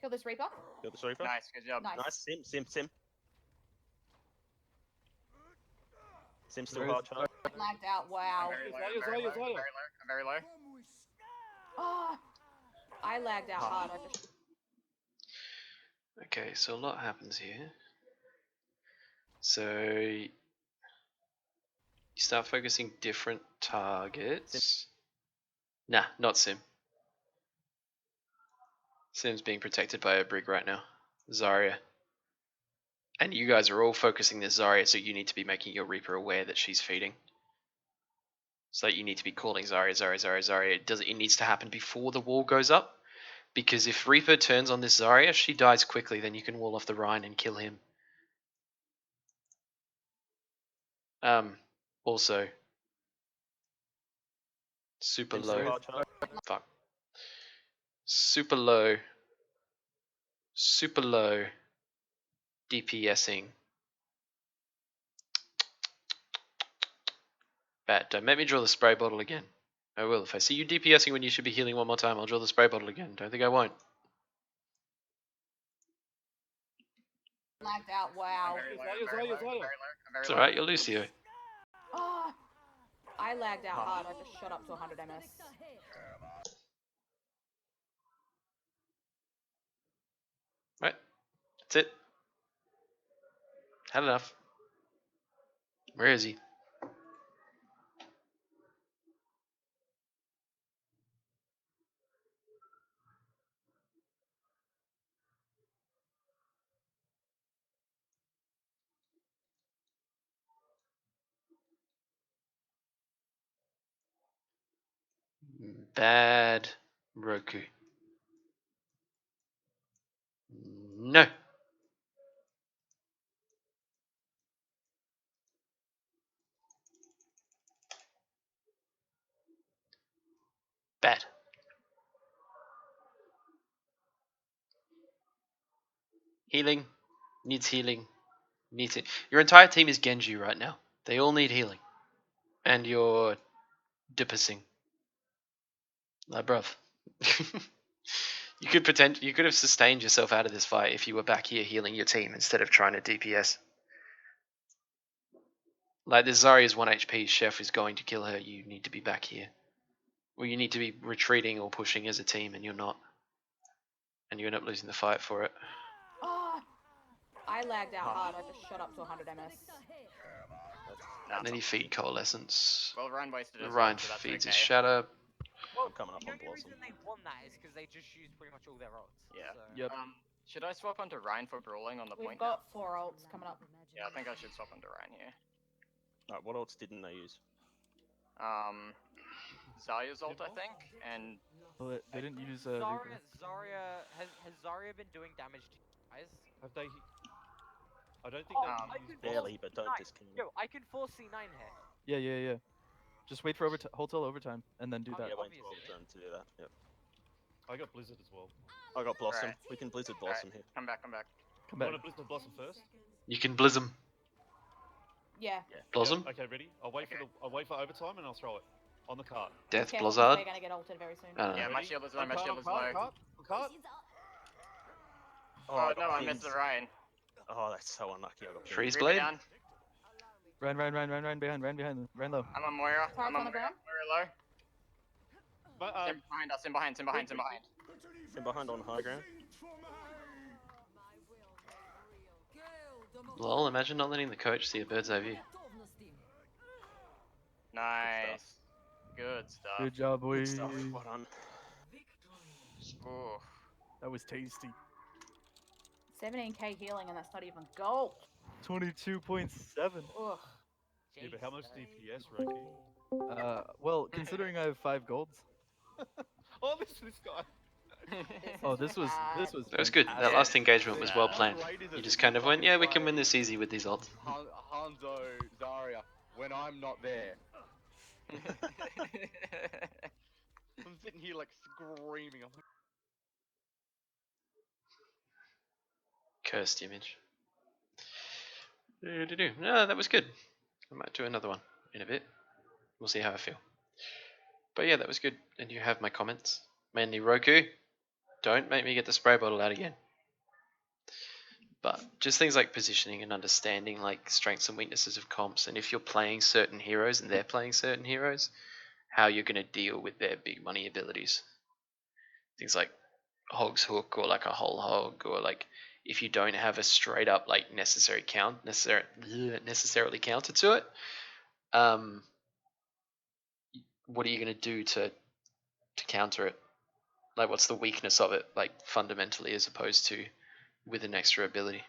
Kill this Reaper. Got the Reaper. Nice, good job. Nice. Nice. Sim. Sim still Where hard is- charge. Lagged out. Wow. I'm very low, Zarya, I'm very low, Zarya. I'm very low. Oh, I lagged out hard. I just. Okay, so a lot happens here. So you start focusing different targets. Nah, not Sim. Sim's being protected by a Brig right now. Zarya. And you guys are all focusing this Zarya, so you need to be making your Reaper aware that she's feeding. So you need to be calling Zarya. It needs to happen before the wall goes up. Because if Reaper turns on this Zarya, she dies quickly, then you can wall off the Rhine and kill him. Also, super Sim still low. hard charge. Fuck. Super low DPSing. Bad. Don't make me draw the spray bottle again. I will. If I see you DPSing when you should be healing one more time, I'll draw the spray bottle again. Don't think I won't. lagged out. Wow. I'm very low. Zaria, I'm very Zaria, low. I'm Zaria. very low. I'm very It's low. alright, you're Lucio. Oh, I lagged out Oh. hard. I just shot up to 100 ms. Right. That's it. Had enough. Where is he? Bad Roku. No. Bad. Healing. Needs healing. Needs it. Your entire team is Genji right now. They all need healing. And you're dipping. Like, bruv. You could have sustained yourself out of this fight if you were back here healing your team instead of trying to DPS. Like, this Zarya's 1 HP, Chef is going to kill her, you need to be back here. Or you need to be retreating or pushing as a team, and you're not. And you end up losing the fight for it. Oh, I lagged out hard. I just shot up to 100 ms. And then you feed Coalescence. Well, Ryan wasted his Ryan ult, so that's feeds okay. his Shatter. Well, I'm coming up you know on the Blossom. reason they won that is because they just used pretty much all their ults. Yeah. So. Yep. Should I swap onto Ryan for brawling on the We've point got 4 ults coming up. now? Yeah, I think I should swap onto Ryan here. Alright, what else didn't they use? Zarya's ult, I think, and Well, they didn't use Zarya has Zarya been doing damage to you guys? Have they? I don't think Oh, they. I used can Blossom. Barely, but don't Nice. discount. Yo, I can force C9 here. Yeah. Just wait for hold till overtime and then do Oh, that. Yeah, wait until Obviously. overtime to do that. Yep. I got Blizzard as well. I got Blossom. Alright. We can Blizzard Blossom here. come back, come back. Come You back. want to Blizzard Blossom first? You can Blizzum. Yeah. Blossom. Okay, ready? I'll wait for overtime and I'll throw it on the cart. Death Careful, 'cause Blizzard. they're gonna get ulted very soon. I don't Yeah, know. my Ready? shield is low, On my cart, shield on is cart, low. on cart. Oh, no, I pinned. missed the Ryan. Oh, that's so unlucky. I got pinned. Freeze Reaper Blade. down. Run behind, run low. I'm on Moira. Target's I'm on on the Moira. ground. Moira low. But, Sim behind us, Sim behind, Sim behind, Sim behind. Sim behind on high ground. Lol, imagine not letting the coach see a bird's eye view. Nice. Good stuff. Good job, Good boys. stuff. Well done. Ooh. That was tasty. 17k healing, and that's not even gold. 22.7. Ugh. yeah, but how much Jesus. DPS, Rokku? Well, considering I have 5 golds. Oh, this guy. Oh, this was That was good. That fantastic. last engagement was well planned. You just kind of went, yeah, we can win this easy with these ults. Hanzo, Zarya, when I'm not there. I'm sitting here like screaming. I'm like, Cursed image. No, that was good. I might do another one in a bit. We'll see how I feel. But yeah, that was good. And you have my comments. Mainly Roku. Don't make me get the spray bottle out again. But just things like positioning and understanding like strengths and weaknesses of comps, and if you're playing certain heroes and they're playing certain heroes, how you're going to deal with their big money abilities. Things like Hog's Hook or like a whole hog, or like if you don't have a straight up like necessarily counter to it, what are you going to do to counter it? Like what's the weakness of it, like fundamentally, as opposed to with an extra ability?